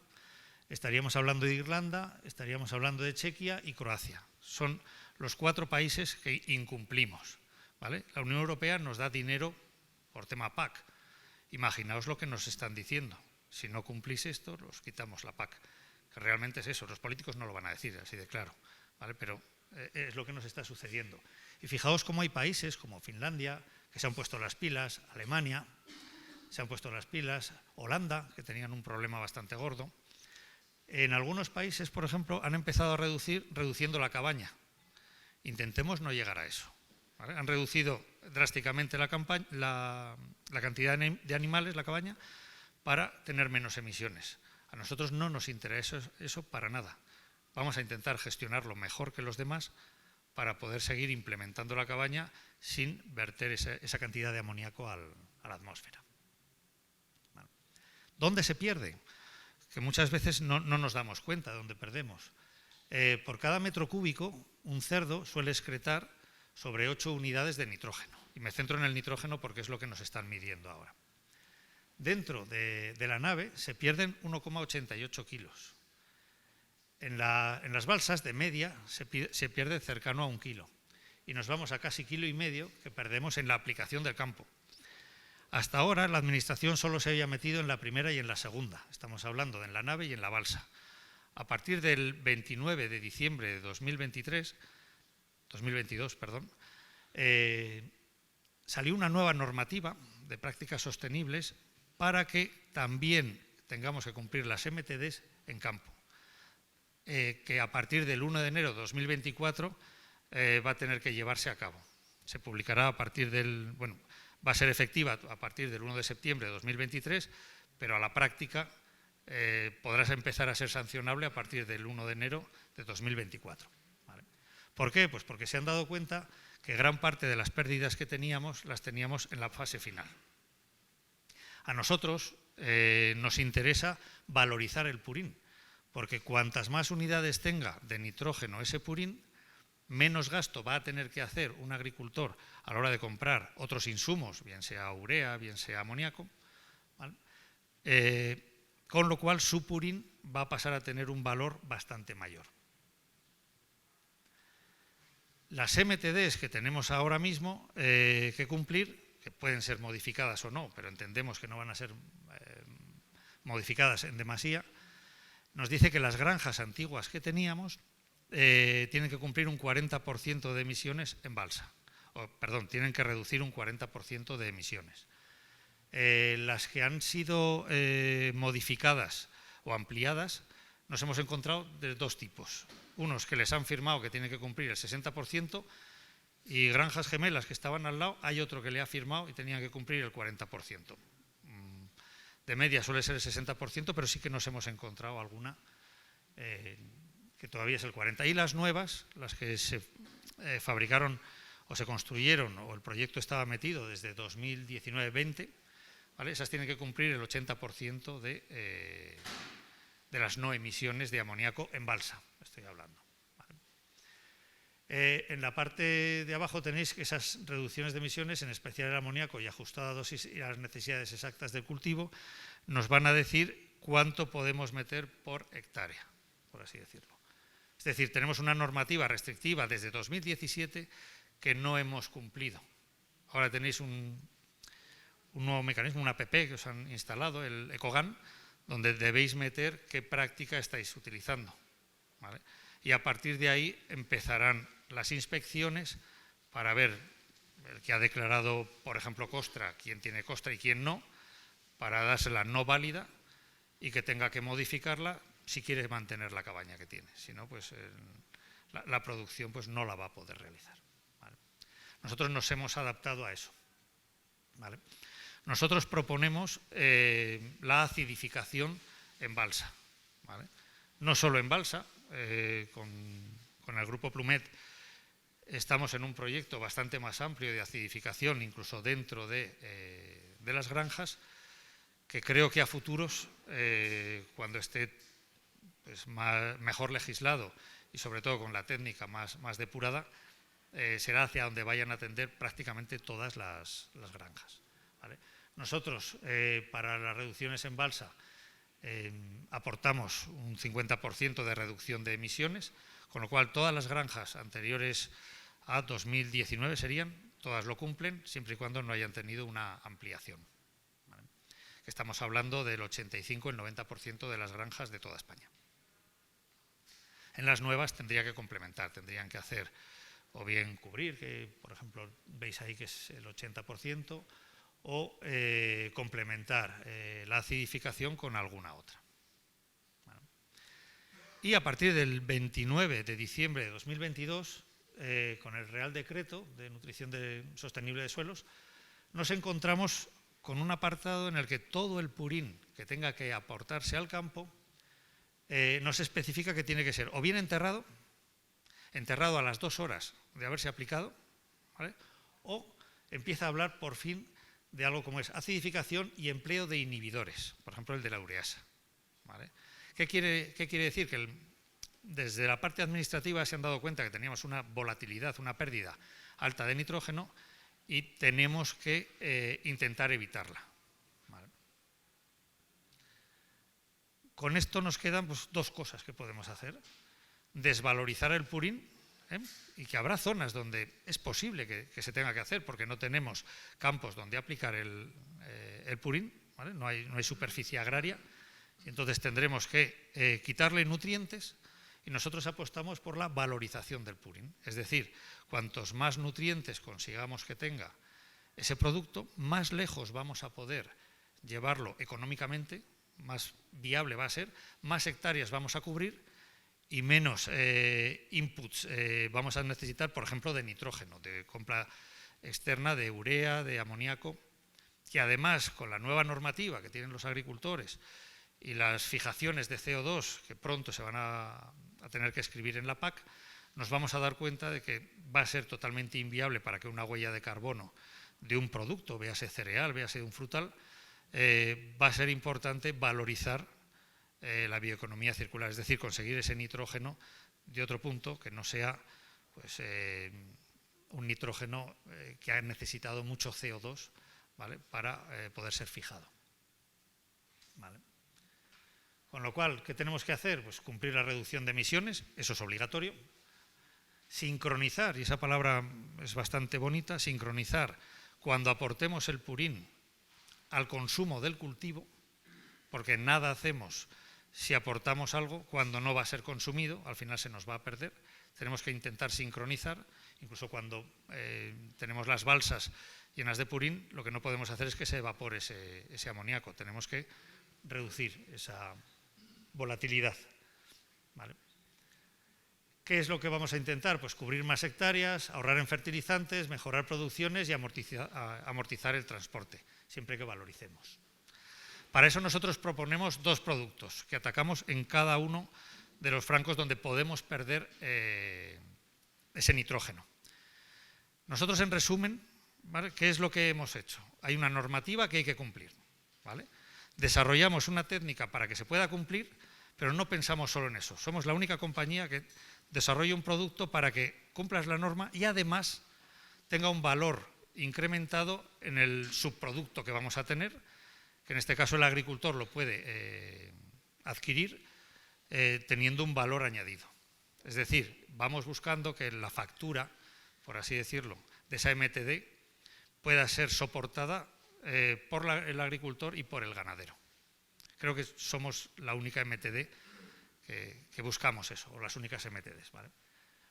estaríamos hablando de Irlanda, estaríamos hablando de Chequia y Croacia. Son los 4 países que incumplimos, ¿vale? La Unión Europea nos da dinero por tema PAC. Imaginaos lo que nos están diciendo. Si no cumplís esto, os quitamos la PAC. Que realmente es eso. Los políticos no lo van a decir así de claro, ¿vale? Pero es lo que nos está sucediendo. Y fijaos cómo hay países como Finlandia, que se han puesto las pilas, Alemania, se han puesto las pilas, Holanda, que tenían un problema bastante gordo. En algunos países, por ejemplo, han empezado a reduciendo la cabaña. Intentemos no llegar a eso, ¿vale? Han reducido drásticamente la cantidad de animales, la cabaña, para tener menos emisiones. A nosotros no nos interesa eso para nada. Vamos a intentar gestionarlo mejor que los demás para poder seguir implementando la cabaña sin verter esa cantidad de amoníaco a la atmósfera. Bueno. ¿Dónde se pierde? Que muchas veces no nos damos cuenta de dónde perdemos. Por cada metro cúbico, un cerdo suele excretar sobre 8 unidades de nitrógeno. Y me centro en el nitrógeno porque es lo que nos están midiendo ahora. Dentro de la nave se pierden 1,88 kilos. En las balsas de media se pierde cercano a 1 kilo. Y nos vamos a casi 1,5 kilos que perdemos en la aplicación del campo. Hasta ahora la administración solo se había metido en la primera y en la segunda. Estamos hablando de en la nave y en la balsa. A partir del 29 de diciembre de 2022, salió una nueva normativa de prácticas sostenibles para que también tengamos que cumplir las MTDs en campo, que a partir del 1 de enero de 2024 va a tener que llevarse a cabo. Se publicará a partir del... Bueno, va a ser efectiva a partir del 1 de septiembre de 2023, pero a la práctica podrás empezar a ser sancionable a partir del 1 de enero de 2024. ¿Vale? ¿Por qué? Pues porque se han dado cuenta que gran parte de las pérdidas que teníamos las teníamos en la fase final. A nosotros nos interesa valorizar el purín, porque cuantas más unidades tenga de nitrógeno ese purín, menos gasto va a tener que hacer un agricultor a la hora de comprar otros insumos, bien sea urea, bien sea amoníaco, ¿vale? Con lo cual su purín va a pasar a tener un valor bastante mayor. Las MTDs que tenemos ahora mismo que cumplir, que pueden ser modificadas o no, pero entendemos que no van a ser modificadas en demasía, nos dice que las granjas antiguas que teníamos tienen que cumplir un 40% de emisiones en balsa. Tienen que reducir un 40% de emisiones. Las que han sido modificadas o ampliadas, nos hemos encontrado de 2 tipos. Unos que les han firmado que tienen que cumplir el 60% y granjas gemelas que estaban al lado, hay otro que le ha firmado y tenían que cumplir el 40%. De media suele ser el 60%, pero sí que nos hemos encontrado alguna que todavía es el 40%. Y las nuevas, las que se fabricaron o se construyeron o el proyecto estaba metido desde 2019-20, ¿vale? Esas tienen que cumplir el 80% de las no emisiones de amoníaco en balsa, estoy hablando. ¿Vale? En la parte de abajo tenéis que esas reducciones de emisiones, en especial el amoníaco y ajustada a dosis y a las necesidades exactas del cultivo, nos van a decir cuánto podemos meter por hectárea, por así decirlo. Es decir, tenemos una normativa restrictiva desde 2017 que no hemos cumplido. Ahora tenéis un nuevo mecanismo, una app que os han instalado, el Ecogan, donde debéis meter qué práctica estáis utilizando, ¿vale? Y a partir de ahí empezarán las inspecciones para ver el que ha declarado, por ejemplo, costra, quién tiene costra y quién no, para dársela no válida y que tenga que modificarla si quiere mantener la cabaña que tiene. Si no, pues la producción pues, no la va a poder realizar. ¿Vale? Nosotros nos hemos adaptado a eso. ¿Vale? Nosotros proponemos la acidificación en balsa. ¿Vale? No solo en balsa, con el grupo Plumet estamos en un proyecto bastante más amplio de acidificación, incluso dentro de las granjas, que creo que a futuros, cuando esté pues, mejor legislado y sobre todo con la técnica más depurada, será hacia donde vayan a atender prácticamente todas las granjas. ¿Vale? Nosotros, para las reducciones en balsa, aportamos un 50% de reducción de emisiones, con lo cual todas las granjas anteriores a 2019 todas lo cumplen, siempre y cuando no hayan tenido una ampliación. ¿Vale? Estamos hablando del 85 y el 90% de las granjas de toda España. En las nuevas tendría que complementar, tendrían que hacer o bien cubrir, que por ejemplo veis ahí que es el 80%, o complementar la acidificación con alguna otra. Bueno. Y a partir del 29 de diciembre de 2022, con el Real Decreto de Nutrición Sostenible de Suelos, nos encontramos con un apartado en el que todo el purín que tenga que aportarse al campo nos especifica que tiene que ser o bien enterrado a las 2 horas de haberse aplicado, ¿vale? O empieza a hablar por fin de algo como es acidificación y empleo de inhibidores, por ejemplo el de la ureasa. ¿Vale? ¿Qué quiere decir? Que desde la parte administrativa se han dado cuenta que teníamos una volatilidad, una pérdida alta de nitrógeno y tenemos que intentar evitarla. ¿Vale? Con esto nos quedan pues, 2 cosas que podemos hacer. Desvalorizar el purín, y que habrá zonas donde es posible que se tenga que hacer porque no tenemos campos donde aplicar el purín, ¿vale? No hay superficie agraria, y entonces tendremos que quitarle nutrientes, y nosotros apostamos por la valorización del purín, es decir, cuantos más nutrientes consigamos que tenga ese producto, más lejos vamos a poder llevarlo económicamente, más viable va a ser, más hectáreas vamos a cubrir y menos inputs vamos a necesitar, por ejemplo, de nitrógeno, de compra externa de urea, de amoníaco, que además con la nueva normativa que tienen los agricultores y las fijaciones de CO2 que pronto se van a tener que escribir en la PAC, nos vamos a dar cuenta de que va a ser totalmente inviable para que una huella de carbono de un producto, véase cereal, véase un frutal, va a ser importante valorizar la bioeconomía circular, es decir, conseguir ese nitrógeno de otro punto que no sea pues, un nitrógeno que ha necesitado mucho CO2, ¿vale? Para poder ser fijado. ¿Vale? Con lo cual, ¿qué tenemos que hacer? Pues cumplir la reducción de emisiones, eso es obligatorio. Sincronizar, y esa palabra es bastante bonita, sincronizar cuando aportemos el purín al consumo del cultivo, porque nada hacemos si aportamos algo cuando no va a ser consumido, al final se nos va a perder. Tenemos que intentar sincronizar, incluso cuando tenemos las balsas llenas de purín, lo que no podemos hacer es que se evapore ese amoníaco, tenemos que reducir esa volatilidad. ¿Vale? ¿Qué es lo que vamos a intentar? Pues cubrir más hectáreas, ahorrar en fertilizantes, mejorar producciones y amortizar el transporte, siempre que valoricemos. Para eso nosotros proponemos 2 productos que atacamos en cada uno de los francos donde podemos perder ese nitrógeno. Nosotros, en resumen, ¿vale? ¿Qué es lo que hemos hecho? Hay una normativa que hay que cumplir, ¿vale? Desarrollamos una técnica para que se pueda cumplir, pero no pensamos solo en eso. Somos la única compañía que desarrolla un producto para que cumplas la norma y además tenga un valor incrementado en el subproducto que vamos a tener, que en este caso el agricultor lo puede adquirir teniendo un valor añadido. Es decir, vamos buscando que la factura, por así decirlo, de esa MTD pueda ser soportada por el agricultor y por el ganadero. Creo que somos la única MTD que buscamos eso, o las únicas MTDs. ¿Vale?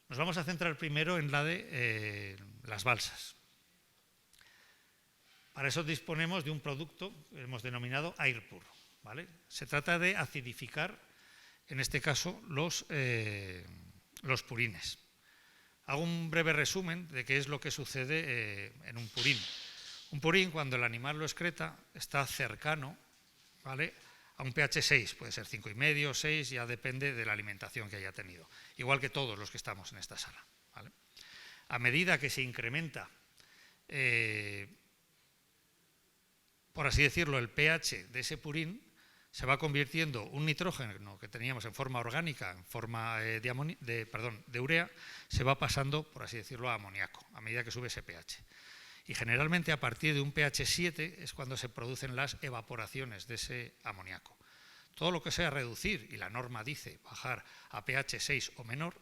Nos vamos a centrar primero en la de las balsas. Para eso disponemos de un producto que hemos denominado AirPur. ¿Vale? Se trata de acidificar, en este caso, los purines. Hago un breve resumen de qué es lo que sucede en un purín. Un purín, cuando el animal lo excreta, está cercano, ¿vale?, a un pH 6, puede ser 5,5, 6, ya depende de la alimentación que haya tenido, igual que todos los que estamos en esta sala. ¿Vale? A medida que se incrementa, por así decirlo, el pH de ese purín, se va convirtiendo un nitrógeno que teníamos en forma orgánica, en forma de urea, se va pasando, por así decirlo, a amoníaco, a medida que sube ese pH. Y generalmente a partir de un pH 7 es cuando se producen las evaporaciones de ese amoníaco. Todo lo que sea reducir, y la norma dice bajar a pH 6 o menor,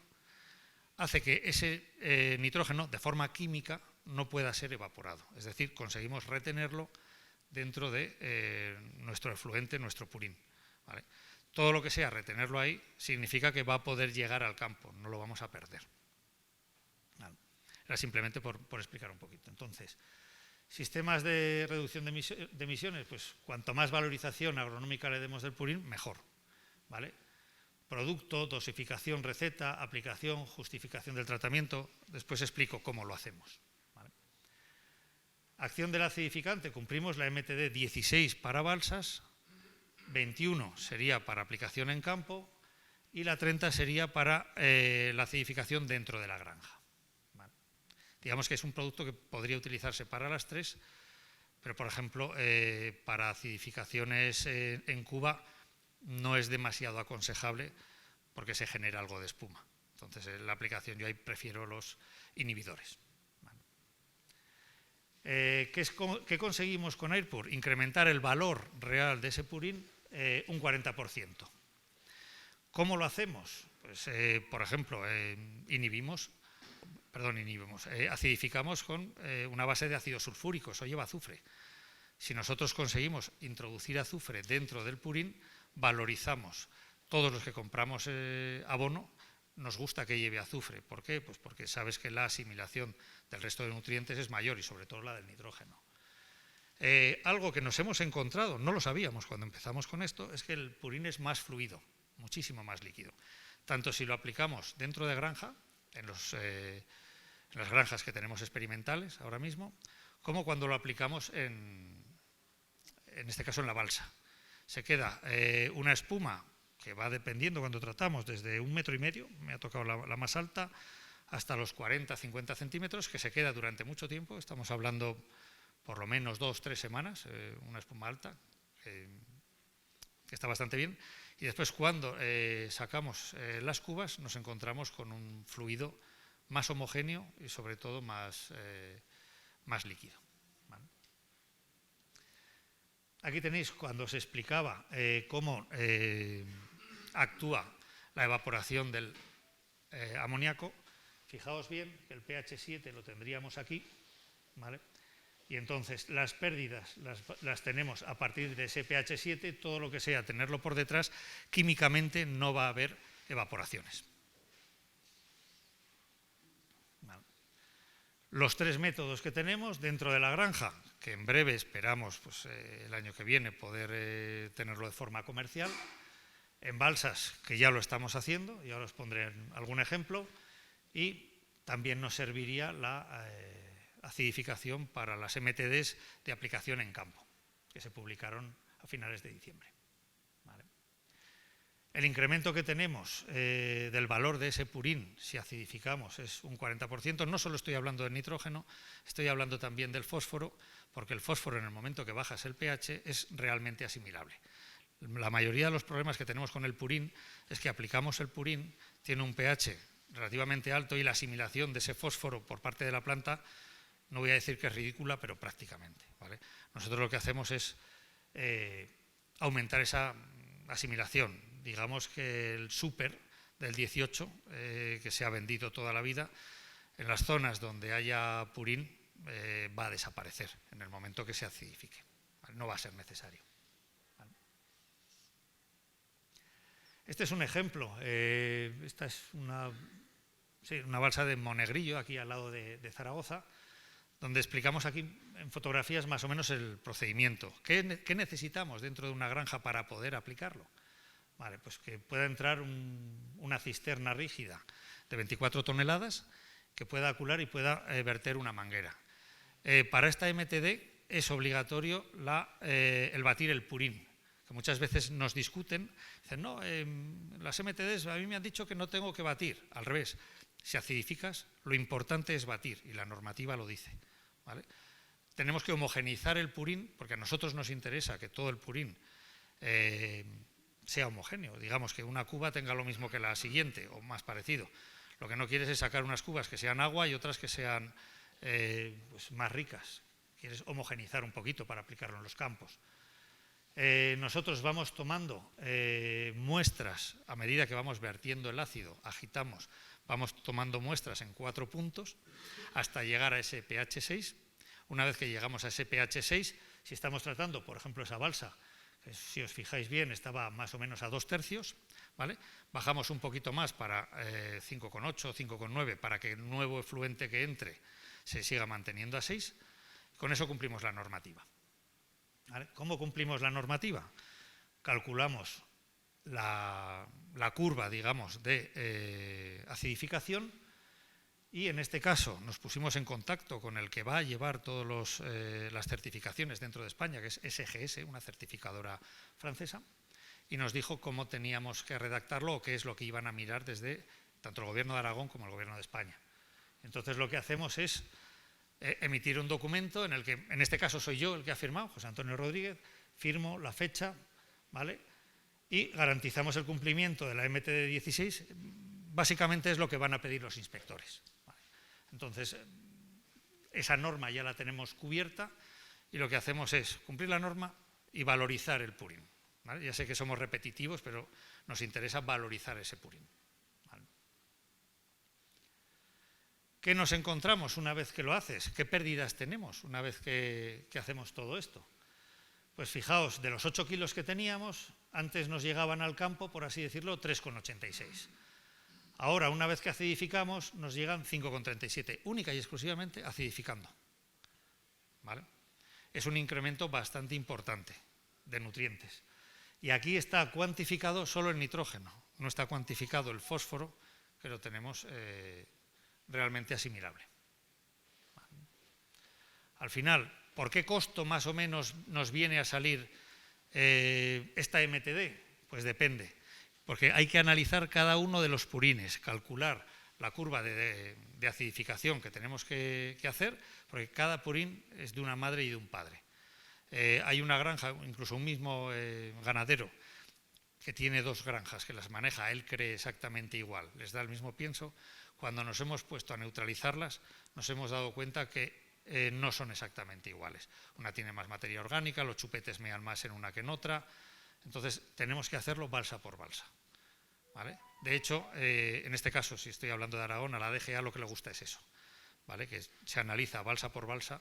hace que ese nitrógeno de forma química no pueda ser evaporado. Es decir, conseguimos retenerlo dentro de nuestro efluente, nuestro purín, ¿vale? Todo lo que sea retenerlo ahí significa que va a poder llegar al campo, no lo vamos a perder. Vale. Era simplemente por explicar un poquito. Entonces, sistemas de reducción de emisiones, pues cuanto más valorización agronómica le demos del purín, mejor, ¿vale? Producto, dosificación, receta, aplicación, justificación del tratamiento. Después explico cómo lo hacemos, ¿vale? Acción del acidificante, cumplimos la MTD 16 para balsas, 21 sería para aplicación en campo y la 30 sería para la acidificación dentro de la granja, ¿vale? Digamos que es un producto que podría utilizarse para las tres, pero por ejemplo para acidificaciones en cuba no es demasiado aconsejable porque se genera algo de espuma. Entonces, en la aplicación yo ahí prefiero los inhibidores. ¿Vale? ¿Qué conseguimos con Airpur? Incrementar el valor real de ese purín un 40%. ¿Cómo lo hacemos? Pues, por ejemplo, acidificamos con una base de ácido sulfúrico, eso lleva azufre. Si nosotros conseguimos introducir azufre dentro del purín, valorizamos. Todos los que compramos abono nos gusta que lleve azufre. ¿Por qué? Pues porque sabes que la asimilación del resto de nutrientes es mayor y sobre todo la del nitrógeno. Algo que nos hemos encontrado, no lo sabíamos cuando empezamos con esto, es que el purín es más fluido, muchísimo más líquido. Tanto si lo aplicamos dentro de granja, en las granjas que tenemos experimentales ahora mismo, como cuando lo aplicamos en este caso en la balsa. Se queda una espuma que va dependiendo cuando tratamos desde 1,5 metros, me ha tocado la más alta, hasta los 40-50 centímetros, que se queda durante mucho tiempo, estamos hablando por lo menos 2-3 semanas, una espuma alta, que está bastante bien, y después cuando sacamos las cubas nos encontramos con un fluido más homogéneo y sobre todo más líquido. ¿Vale? Aquí tenéis cuando se explicaba cómo actúa la evaporación del amoníaco. Fijaos bien que el pH 7 lo tendríamos aquí, ¿vale? Y entonces las pérdidas las tenemos a partir de ese pH 7, todo lo que sea tenerlo por detrás, químicamente no va a haber evaporaciones. Vale. Los tres métodos que tenemos dentro de la granja, que en breve esperamos pues, el año que viene poder tenerlo de forma comercial, en balsas, que ya lo estamos haciendo, y ahora os pondré algún ejemplo, y también nos serviría la acidificación para las MTDs de aplicación en campo, que se publicaron a finales de diciembre. ¿Vale? El incremento que tenemos del valor de ese purín, si acidificamos, es un 40%. No solo estoy hablando del nitrógeno, estoy hablando también del fósforo, porque el fósforo en el momento que bajas el pH es realmente asimilable. La mayoría de los problemas que tenemos con el purín es que aplicamos el purín, tiene un pH relativamente alto y la asimilación de ese fósforo por parte de la planta, no voy a decir que es ridícula, pero prácticamente, ¿vale? Nosotros lo que hacemos es aumentar esa asimilación. Digamos que el súper del 18, que se ha vendido toda la vida, en las zonas donde haya purín va a desaparecer en el momento que se acidifique, ¿vale? No va a ser necesario. Este es un ejemplo, esta es una balsa de Monegrillo, aquí al lado de Zaragoza, donde explicamos aquí en fotografías más o menos el procedimiento. ¿Qué necesitamos dentro de una granja para poder aplicarlo? Vale, pues que pueda entrar una cisterna rígida de 24 toneladas que pueda acular y pueda verter una manguera. Para esta MTD es obligatorio el batir el purín, que muchas veces nos discuten, dicen, no, las MTDs a mí me han dicho que no tengo que batir, al revés, si acidificas lo importante es batir y la normativa lo dice, ¿vale? Tenemos que homogeneizar el purín, porque a nosotros nos interesa que todo el purín sea homogéneo, digamos que una cuba tenga lo mismo que la siguiente o más parecido. Lo que no quieres es sacar unas cubas que sean agua y otras que sean pues más ricas, quieres homogeneizar un poquito para aplicarlo en los campos. Nosotros vamos tomando muestras a medida que vamos vertiendo el ácido, agitamos, vamos tomando muestras en 4 puntos hasta llegar a ese pH 6. Una vez que llegamos a ese pH 6, si estamos tratando, por ejemplo, esa balsa, que si os fijáis bien estaba más o menos a 2/3, ¿vale? Bajamos un poquito más para 5,8, 5,9 para que el nuevo efluente que entre se siga manteniendo a 6. Con eso cumplimos la normativa. ¿Vale? ¿Cómo cumplimos la normativa? Calculamos la curva, digamos, de acidificación y en este caso nos pusimos en contacto con el que va a llevar todas las certificaciones dentro de España, que es SGS, una certificadora francesa, y nos dijo cómo teníamos que redactarlo o qué es lo que iban a mirar desde tanto el Gobierno de Aragón como el Gobierno de España. Entonces lo que hacemos es emitir un documento en el que, en este caso soy yo el que ha firmado, José Antonio Rodríguez, firmo la fecha, ¿vale? Y garantizamos el cumplimiento de la MTD 16, básicamente es lo que van a pedir los inspectores. ¿Vale? Entonces, esa norma ya la tenemos cubierta y lo que hacemos es cumplir la norma y valorizar el purín. ¿Vale? Ya sé que somos repetitivos, pero nos interesa valorizar ese purín. ¿Qué nos encontramos una vez que lo haces? ¿Qué pérdidas tenemos una vez que hacemos todo esto? Pues fijaos, de los 8 kilos que teníamos, antes nos llegaban al campo, por así decirlo, 3,86. Ahora, una vez que acidificamos, nos llegan 5,37, única y exclusivamente acidificando. ¿Vale? Es un incremento bastante importante de nutrientes. Y aquí está cuantificado solo el nitrógeno, no está cuantificado el fósforo, que lo tenemos realmente asimilable. Al final, ¿por qué costo más o menos nos viene a salir esta MTD? Pues depende, porque hay que analizar cada uno de los purines, calcular la curva de acidificación que tenemos que hacer, porque cada purín es de una madre y de un padre. Hay una granja, incluso un mismo ganadero, que tiene 2 granjas, que las maneja, él cree exactamente igual, les da el mismo pienso. Cuando nos hemos puesto a neutralizarlas, nos hemos dado cuenta que no son exactamente iguales. Una tiene más materia orgánica, los chupetes mean más en una que en otra, entonces tenemos que hacerlo balsa por balsa. ¿Vale? De hecho, en este caso, si estoy hablando de Aragón, a la DGA lo que le gusta es eso, ¿vale? Que se analiza balsa por balsa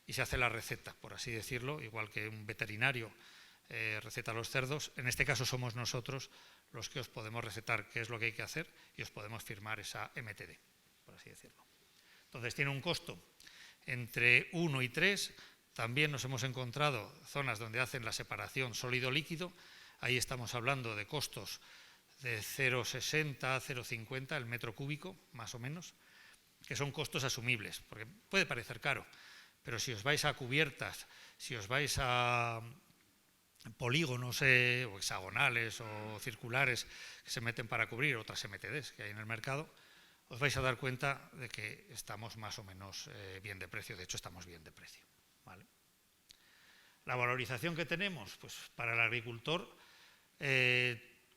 y se hace la receta, por así decirlo, igual que un veterinario receta a los cerdos. En este caso somos nosotros los que os podemos recetar qué es lo que hay que hacer y os podemos firmar esa MTD, por así decirlo. Entonces tiene un costo entre 1 y 3. También nos hemos encontrado zonas donde hacen la separación sólido-líquido. Ahí estamos hablando de costos de 0,60, 0,50 el metro cúbico, más o menos, que son costos asumibles, porque puede parecer caro, pero si os vais a cubiertas, si os vais a polígonos o hexagonales o circulares que se meten para cubrir otras MTDs que hay en el mercado, os vais a dar cuenta de que estamos más o menos bien de precio, de hecho estamos bien de precio. ¿Vale? La valorización que tenemos, pues para el agricultor,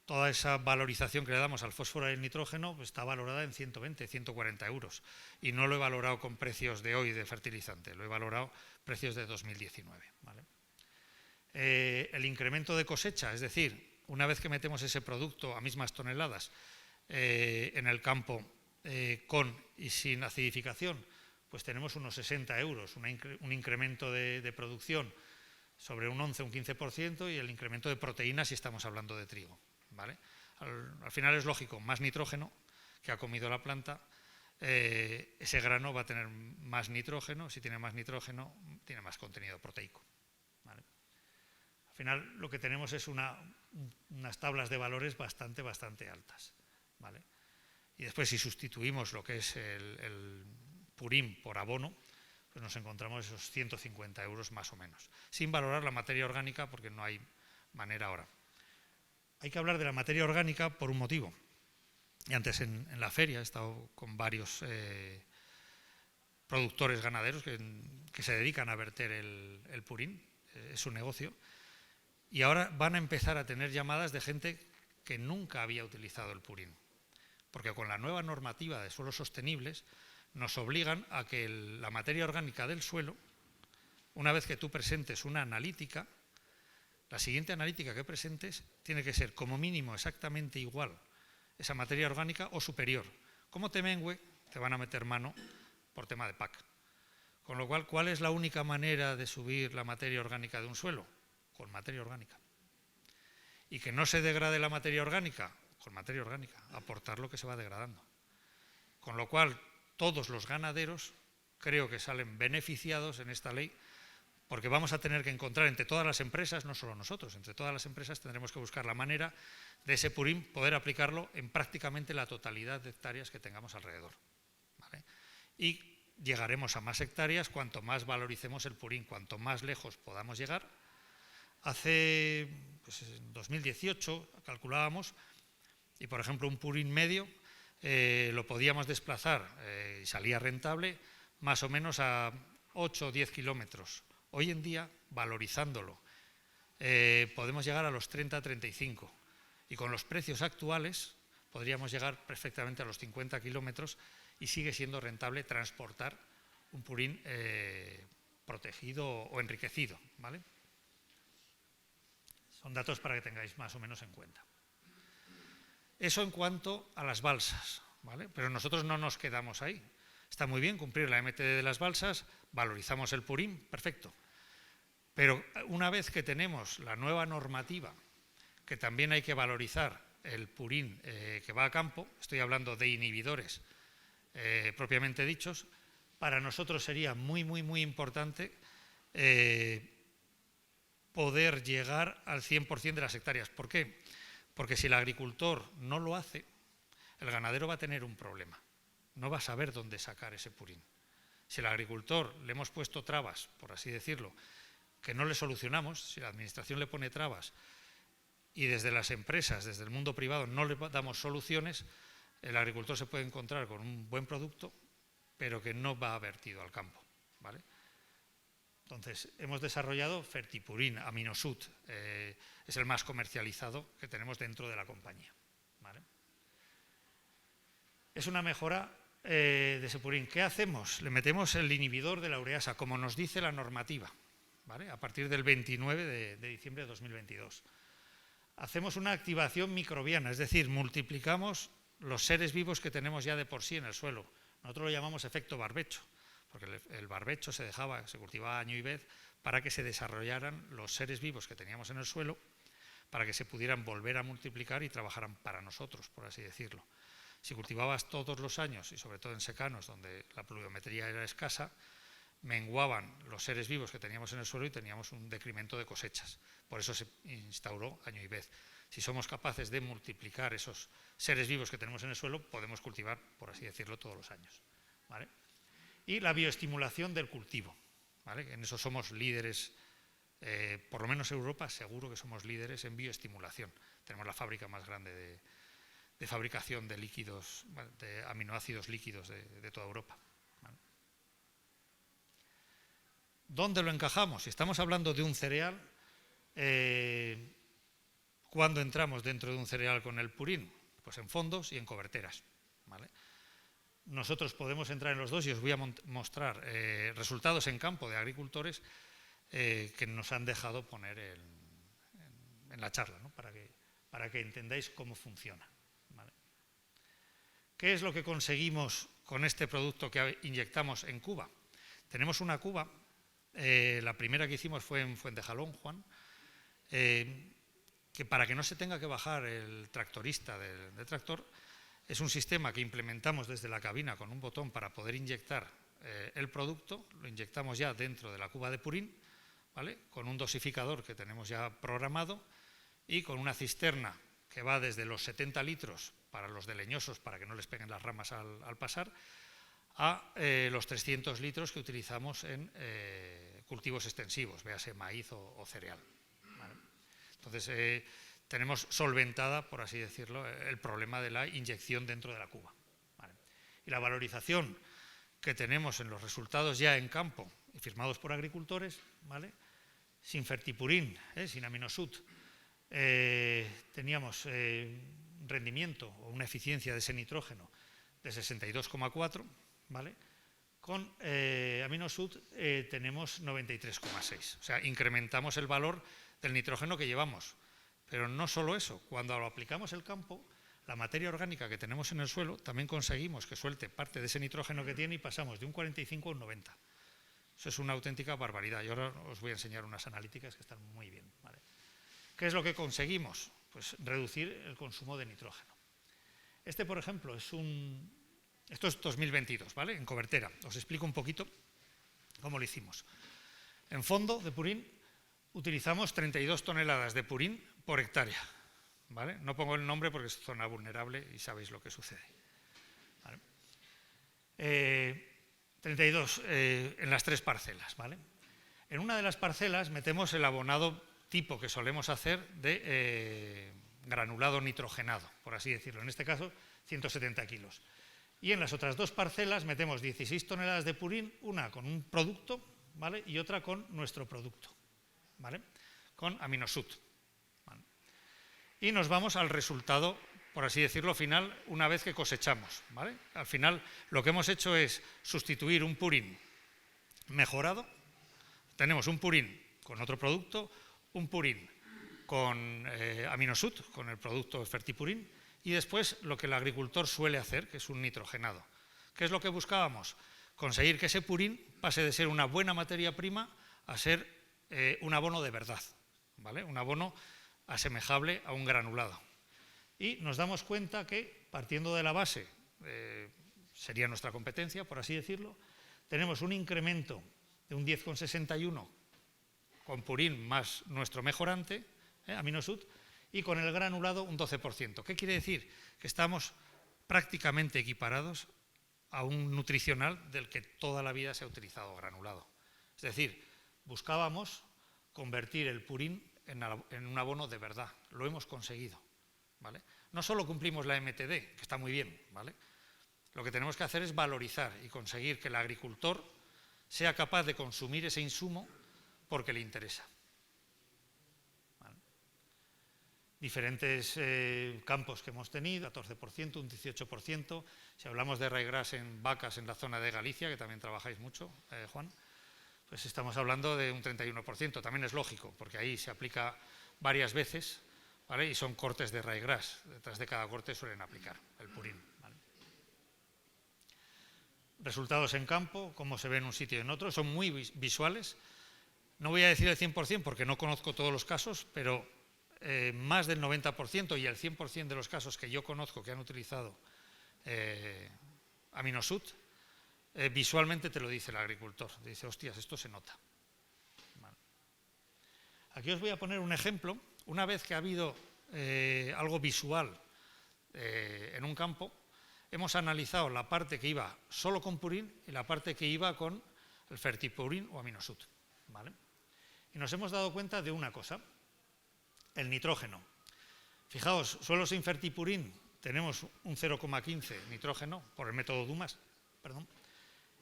toda esa valorización que le damos al fósforo y al nitrógeno pues está valorada en 120, 140 euros y no lo he valorado con precios de hoy de fertilizante, lo he valorado precios de 2019. ¿Vale? El incremento de cosecha, es decir, una vez que metemos ese producto a mismas toneladas en el campo con y sin acidificación, pues tenemos unos 60 euros, un incremento de producción sobre un 11, un 15% y el incremento de proteínas si estamos hablando de trigo. ¿Vale? Al final es lógico, más nitrógeno que ha comido la planta, ese grano va a tener más nitrógeno, si tiene más nitrógeno tiene más contenido proteico. ¿Vale? Al final lo que tenemos es unas tablas de valores bastante altas. ¿Vale? Y después si sustituimos lo que es el purín por abono, pues nos encontramos esos 150 euros más o menos, sin valorar la materia orgánica porque no hay manera ahora. Hay que hablar de la materia orgánica por un motivo. Y antes en la feria he estado con varios productores ganaderos que se dedican a verter el purín, es su negocio, y ahora van a empezar a tener llamadas de gente que nunca había utilizado el purín, porque con la nueva normativa de suelos sostenibles nos obligan a que la materia orgánica del suelo, una vez que tú presentes una analítica, la siguiente analítica que presentes tiene que ser como mínimo exactamente igual esa materia orgánica o superior. Como te mengue, te van a meter mano por tema de PAC. Con lo cual, ¿cuál es la única manera de subir la materia orgánica de un suelo? Con materia orgánica. Y que no se degrade la materia orgánica, con materia orgánica, aportar lo que se va degradando. Con lo cual, todos los ganaderos creo que salen beneficiados en esta ley, porque vamos a tener que encontrar entre todas las empresas, no solo nosotros, entre todas las empresas tendremos que buscar la manera de ese purín poder aplicarlo en prácticamente la totalidad de hectáreas que tengamos alrededor. ¿Vale? Y llegaremos a más hectáreas cuanto más valoricemos el purín, cuanto más lejos podamos llegar. Hace, pues en 2018 calculábamos, y por ejemplo un purín medio lo podíamos desplazar y salía rentable más o menos a 8 o 10 kilómetros. Hoy en día, valorizándolo, podemos llegar a los 30-35 y con los precios actuales podríamos llegar perfectamente a los 50 kilómetros y sigue siendo rentable transportar un purín protegido o enriquecido, ¿vale? Son datos para que tengáis más o menos en cuenta. Eso en cuanto a las balsas, ¿vale? Pero nosotros no nos quedamos ahí. Está muy bien cumplir la MTD de las balsas, valorizamos el purín, perfecto. Pero una vez que tenemos la nueva normativa, que también hay que valorizar el purín que va a campo, estoy hablando de inhibidores propiamente dichos, para nosotros sería muy importante poder llegar al 100% de las hectáreas. ¿Por qué? Porque si el agricultor no lo hace, el ganadero va a tener un problema. No va a saber dónde sacar ese purín. Si al agricultor le hemos puesto trabas, por así decirlo, que no le solucionamos, si la administración le pone trabas y desde las empresas, desde el mundo privado no le damos soluciones, el agricultor se puede encontrar con un buen producto, pero que no va vertido al campo, ¿vale? Entonces, hemos desarrollado Fertipurín Aminosud, es el más comercializado que tenemos dentro de la compañía, ¿vale? Es una mejora de ese purín. ¿Qué hacemos? Le metemos el inhibidor de la ureasa, como nos dice la normativa, ¿vale? A partir del 29 de diciembre de 2022. Hacemos una activación microbiana, es decir, multiplicamos los seres vivos que tenemos ya de por sí en el suelo. Nosotros lo llamamos efecto barbecho, porque el barbecho se cultivaba año y vez para que se desarrollaran los seres vivos que teníamos en el suelo, para que se pudieran volver a multiplicar y trabajaran para nosotros, por así decirlo. Si cultivabas todos los años, y sobre todo en secanos, donde la pluviometría era escasa, menguaban los seres vivos que teníamos en el suelo y teníamos un decremento de cosechas. Por eso se instauró año y vez. Si somos capaces de multiplicar esos seres vivos que tenemos en el suelo, podemos cultivar, por así decirlo, todos los años, ¿vale? Y la bioestimulación del cultivo, ¿vale? En eso somos líderes, por lo menos en Europa seguro que somos líderes en bioestimulación. Tenemos la fábrica más grande de fabricación de líquidos, de aminoácidos líquidos de toda Europa, ¿vale? ¿Dónde lo encajamos? Si estamos hablando de un cereal, ¿cuándo entramos dentro de un cereal con el purín? Pues en fondos y en coberteras, ¿vale? Nosotros podemos entrar en los dos y os voy a mostrar resultados en campo de agricultores que nos han dejado poner en la charla, ¿no? para que entendáis cómo funciona, ¿vale? ¿Qué es lo que conseguimos con este producto que inyectamos en cuba? Tenemos una cuba, la primera que hicimos fue en Fuentejalón, Juan, que para que no se tenga que bajar el tractorista del tractor, es un sistema que implementamos desde la cabina con un botón para poder inyectar el producto, lo inyectamos ya dentro de la cuba de purín, ¿vale? Con un dosificador que tenemos ya programado y con una cisterna que va desde los 70 litros para los de leñosos, para que no les peguen las ramas al pasar, a los 300 litros que utilizamos en cultivos extensivos, véase maíz o cereal, ¿vale? Entonces, tenemos solventada, por así decirlo, el problema de la inyección dentro de la cuba, ¿vale? Y la valorización que tenemos en los resultados ya en campo y firmados por agricultores, ¿vale? Sin Fertipurín, sin Aminosud, teníamos un rendimiento o una eficiencia de ese nitrógeno de 62,4, ¿vale? Con Aminosud tenemos 93,6. O sea, incrementamos el valor del nitrógeno que llevamos. Pero no solo eso, cuando lo aplicamos el campo, la materia orgánica que tenemos en el suelo, también conseguimos que suelte parte de ese nitrógeno que tiene y pasamos de un 45 a un 90. Eso es una auténtica barbaridad. Y ahora os voy a enseñar unas analíticas que están muy bien, ¿vale? ¿Qué es lo que conseguimos? Pues reducir el consumo de nitrógeno. Este, por ejemplo, esto es 2022, ¿vale? En Cobertera. Os explico un poquito cómo lo hicimos. En fondo de purín utilizamos 32 toneladas de purín por hectárea, ¿vale? No pongo el nombre porque es zona vulnerable y sabéis lo que sucede, ¿vale? 32 en las 3 parcelas, ¿vale? En una de las parcelas metemos el abonado tipo que solemos hacer de granulado nitrogenado, por así decirlo. En este caso, 170 kilos. Y en las otras 2 parcelas metemos 16 toneladas de purín, una con un producto, ¿vale? Y otra con nuestro producto, ¿vale? Con Aminosud, ¿vale? Y nos vamos al resultado, por así decirlo, final, una vez que cosechamos, ¿vale? Al final lo que hemos hecho es sustituir un purín mejorado. Tenemos un purín con otro producto, un purín con Aminosud, con el producto Fertipurín, y después lo que el agricultor suele hacer, que es un nitrogenado. ¿Qué es lo que buscábamos? Conseguir que ese purín pase de ser una buena materia prima a ser un abono de verdad, ¿vale? Un abono asemejable a un granulado. Y nos damos cuenta que, partiendo de la base, sería nuestra competencia, por así decirlo, tenemos un incremento de un 10,61 con purín más nuestro mejorante, Aminosud, y con el granulado un 12%. ¿Qué quiere decir? Que estamos prácticamente equiparados a un nutricional del que toda la vida se ha utilizado granulado. Es decir, buscábamos convertir el purín en un abono de verdad. Lo hemos conseguido, ¿vale? No solo cumplimos la MTD, que está muy bien, ¿vale? Lo que tenemos que hacer es valorizar y conseguir que el agricultor sea capaz de consumir ese insumo porque le interesa. ¿Vale? Diferentes campos que hemos tenido, 14%, un 18%. Si hablamos de ryegrass en vacas en la zona de Galicia, que también trabajáis mucho, Juan, pues estamos hablando de un 31%. También es lógico, porque ahí se aplica varias veces, ¿vale? Y son cortes de ryegrass. Detrás de cada corte suelen aplicar el purín, ¿vale? Resultados en campo, cómo se ve en un sitio y en otro, son muy visuales. No voy a decir el 100% porque no conozco todos los casos, pero más del 90% y el 100% de los casos que yo conozco que han utilizado Aminosud, visualmente te lo dice el agricultor. Te dice, hostias, esto se nota. Vale. Aquí os voy a poner un ejemplo. Una vez que ha habido algo visual en un campo, hemos analizado la parte que iba solo con purín y la parte que iba con el Fertipurín o Aminosud, ¿vale? Y nos hemos dado cuenta de una cosa, el nitrógeno. Fijaos, solo sin Fertipurín tenemos un 0,15 nitrógeno por el método Dumas, perdón,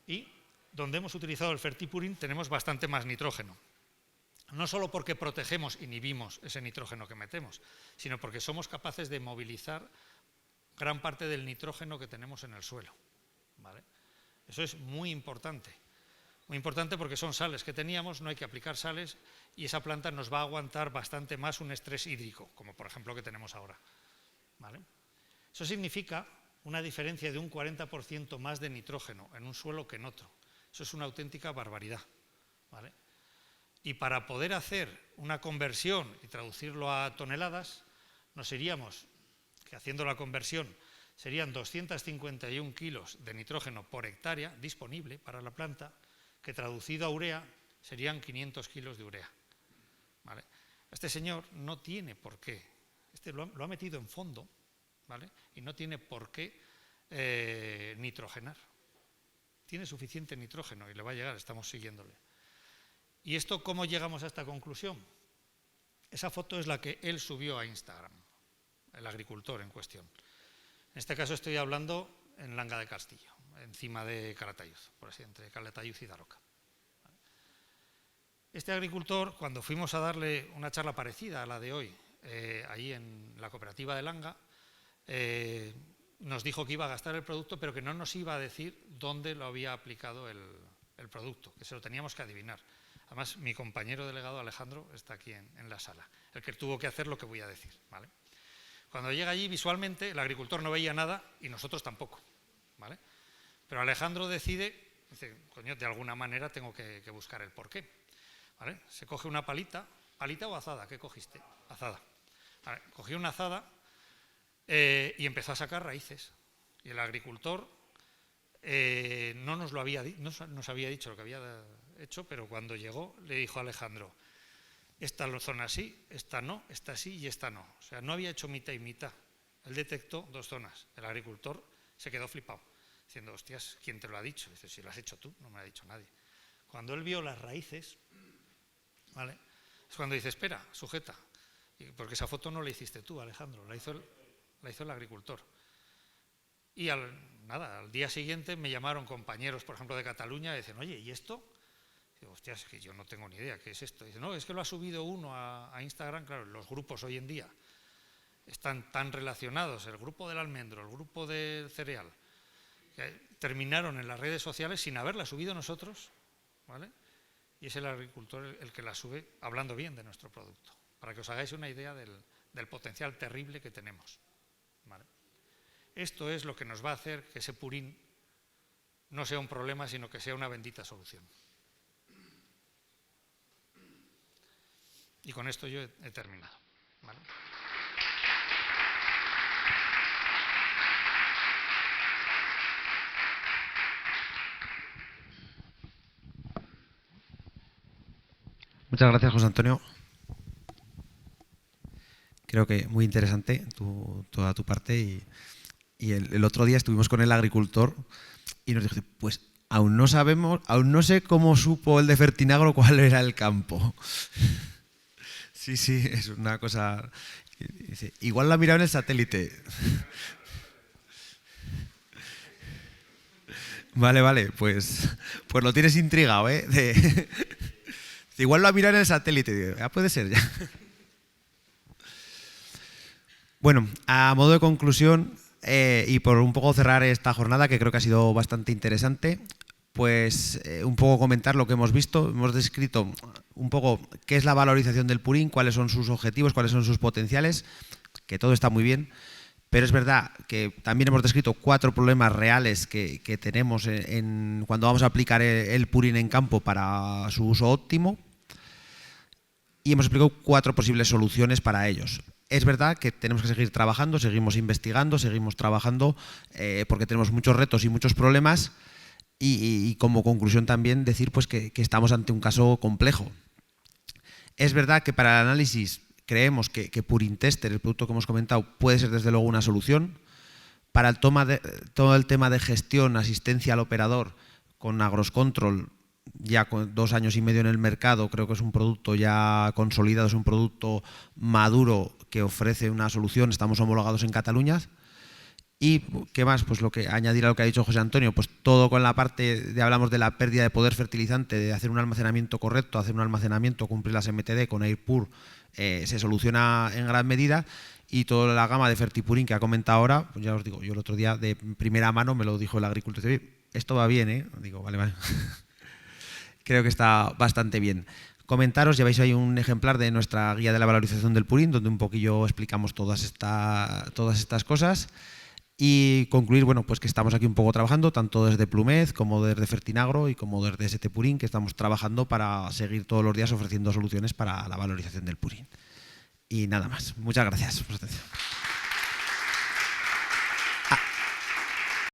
y donde hemos utilizado el Fertipurín tenemos bastante más nitrógeno. No solo porque protegemos, inhibimos ese nitrógeno que metemos, sino porque somos capaces de movilizar gran parte del nitrógeno que tenemos en el suelo, ¿vale? Eso es muy importante porque son sales que teníamos, no hay que aplicar sales y esa planta nos va a aguantar bastante más un estrés hídrico, como por ejemplo que tenemos ahora, ¿vale? Eso significa una diferencia de un 40% más de nitrógeno en un suelo que en otro. Eso es una auténtica barbaridad, ¿vale? Y para poder hacer una conversión y traducirlo a toneladas, nos iríamos, que haciendo la conversión serían 251 kilos de nitrógeno por hectárea disponible para la planta, que traducido a urea serían 500 kilos de urea, ¿vale? Este señor no tiene por qué, lo ha metido en fondo, ¿vale? Y no tiene por qué nitrogenar. Tiene suficiente nitrógeno y le va a llegar, estamos siguiéndole. ¿Y esto cómo llegamos a esta conclusión? Esa foto es la que él subió a Instagram, el agricultor en cuestión. En este caso estoy hablando en Langa de Castillo, encima de Calatayud, por así, entre Calatayud y Daroca. Este agricultor, cuando fuimos a darle una charla parecida a la de hoy, ahí en la cooperativa de Langa, nos dijo que iba a gastar el producto, pero que no nos iba a decir dónde lo había aplicado el producto, que se lo teníamos que adivinar. Además, mi compañero delegado Alejandro está aquí en la sala, el que tuvo que hacer lo que voy a decir, ¿vale? Cuando llega allí, visualmente, el agricultor no veía nada y nosotros tampoco, ¿vale? Pero Alejandro decide, dice, coño, de alguna manera tengo que buscar el porqué, ¿vale? Se coge una palita o azada, ¿qué cogiste? Azada. Vale, cogió una azada y empezó a sacar raíces. Y el agricultor no nos había dicho lo que había hecho, pero cuando llegó le dijo a Alejandro, esta zona sí, esta no, esta sí y esta no. O sea, no había hecho mitad y mitad. Él detectó 2 zonas. El agricultor se quedó flipado, diciendo, hostias, ¿quién te lo ha dicho? Dice, si lo has hecho tú, no me lo ha dicho nadie. Cuando él vio las raíces, ¿vale? Es cuando dice, espera, sujeta, porque esa foto no la hiciste tú, Alejandro, la hizo el agricultor. Y al día siguiente me llamaron compañeros, por ejemplo, de Cataluña, y dicen, oye, ¿y esto? Digo, hostia, es que yo no tengo ni idea, ¿qué es esto? Dice, no, es que lo ha subido uno a Instagram. Claro, los grupos hoy en día están tan relacionados, el grupo del almendro, el grupo del cereal, que terminaron en las redes sociales sin haberla subido nosotros, ¿vale? Y es el agricultor el que la sube hablando bien de nuestro producto, para que os hagáis una idea del potencial terrible que tenemos, ¿vale? Esto es lo que nos va a hacer que ese purín no sea un problema, sino que sea una bendita solución. Y con esto yo he terminado, ¿vale? Muchas gracias, José Antonio. Creo que muy interesante toda tu parte y el otro día estuvimos con el agricultor y nos dijo, pues aún no sabemos, aún no sé cómo supo el de Fertinagro cuál era el campo. Sí, es una cosa. Dice, igual la ha mirado en el satélite. Vale, pues lo tienes intrigado, ¿eh? Igual lo ha mirado en el satélite. Ya puede ser, ya. Bueno, a modo de conclusión y por un poco cerrar esta jornada, que creo que ha sido bastante interesante, pues un poco comentar lo que hemos visto. Hemos descrito un poco qué es la valorización del purín, cuáles son sus objetivos, cuáles son sus potenciales, que todo está muy bien, pero es verdad que también hemos descrito 4 problemas reales que tenemos cuando vamos a aplicar el purín en campo para su uso óptimo y hemos explicado 4 posibles soluciones para ellos. Es verdad que tenemos que seguir trabajando, seguimos investigando, seguimos trabajando porque tenemos muchos retos y muchos problemas y como conclusión también decir pues que estamos ante un caso complejo. Es verdad que para el análisis creemos que Purín Tester, el producto que hemos comentado, puede ser desde luego una solución. Para todo el tema de gestión, asistencia al operador con AgrosControl, ya con 2 años y medio en el mercado, creo que es un producto ya consolidado, es un producto maduro que ofrece una solución, estamos homologados en Cataluña. Y qué más, pues lo que añadir a lo que ha dicho José Antonio, pues todo con la parte hablamos de la pérdida de poder fertilizante, de hacer un almacenamiento correcto, hacer un almacenamiento, cumplir las MTD con AirPur, se soluciona en gran medida. Y toda la gama de Fertipurín que ha comentado ahora, pues ya os digo, yo el otro día de primera mano me lo dijo el agricultor, esto va bien, ¿eh? Digo, vale. Creo que está bastante bien. Comentaros, lleváis ahí un ejemplar de nuestra guía de la valorización del purín, donde un poquillo explicamos todas estas cosas. Y concluir, bueno, pues que estamos aquí un poco trabajando, tanto desde Plumez como desde Fertinagro y como desde ST Purín, que estamos trabajando para seguir todos los días ofreciendo soluciones para la valorización del purín. Y nada más. Muchas gracias por su atención.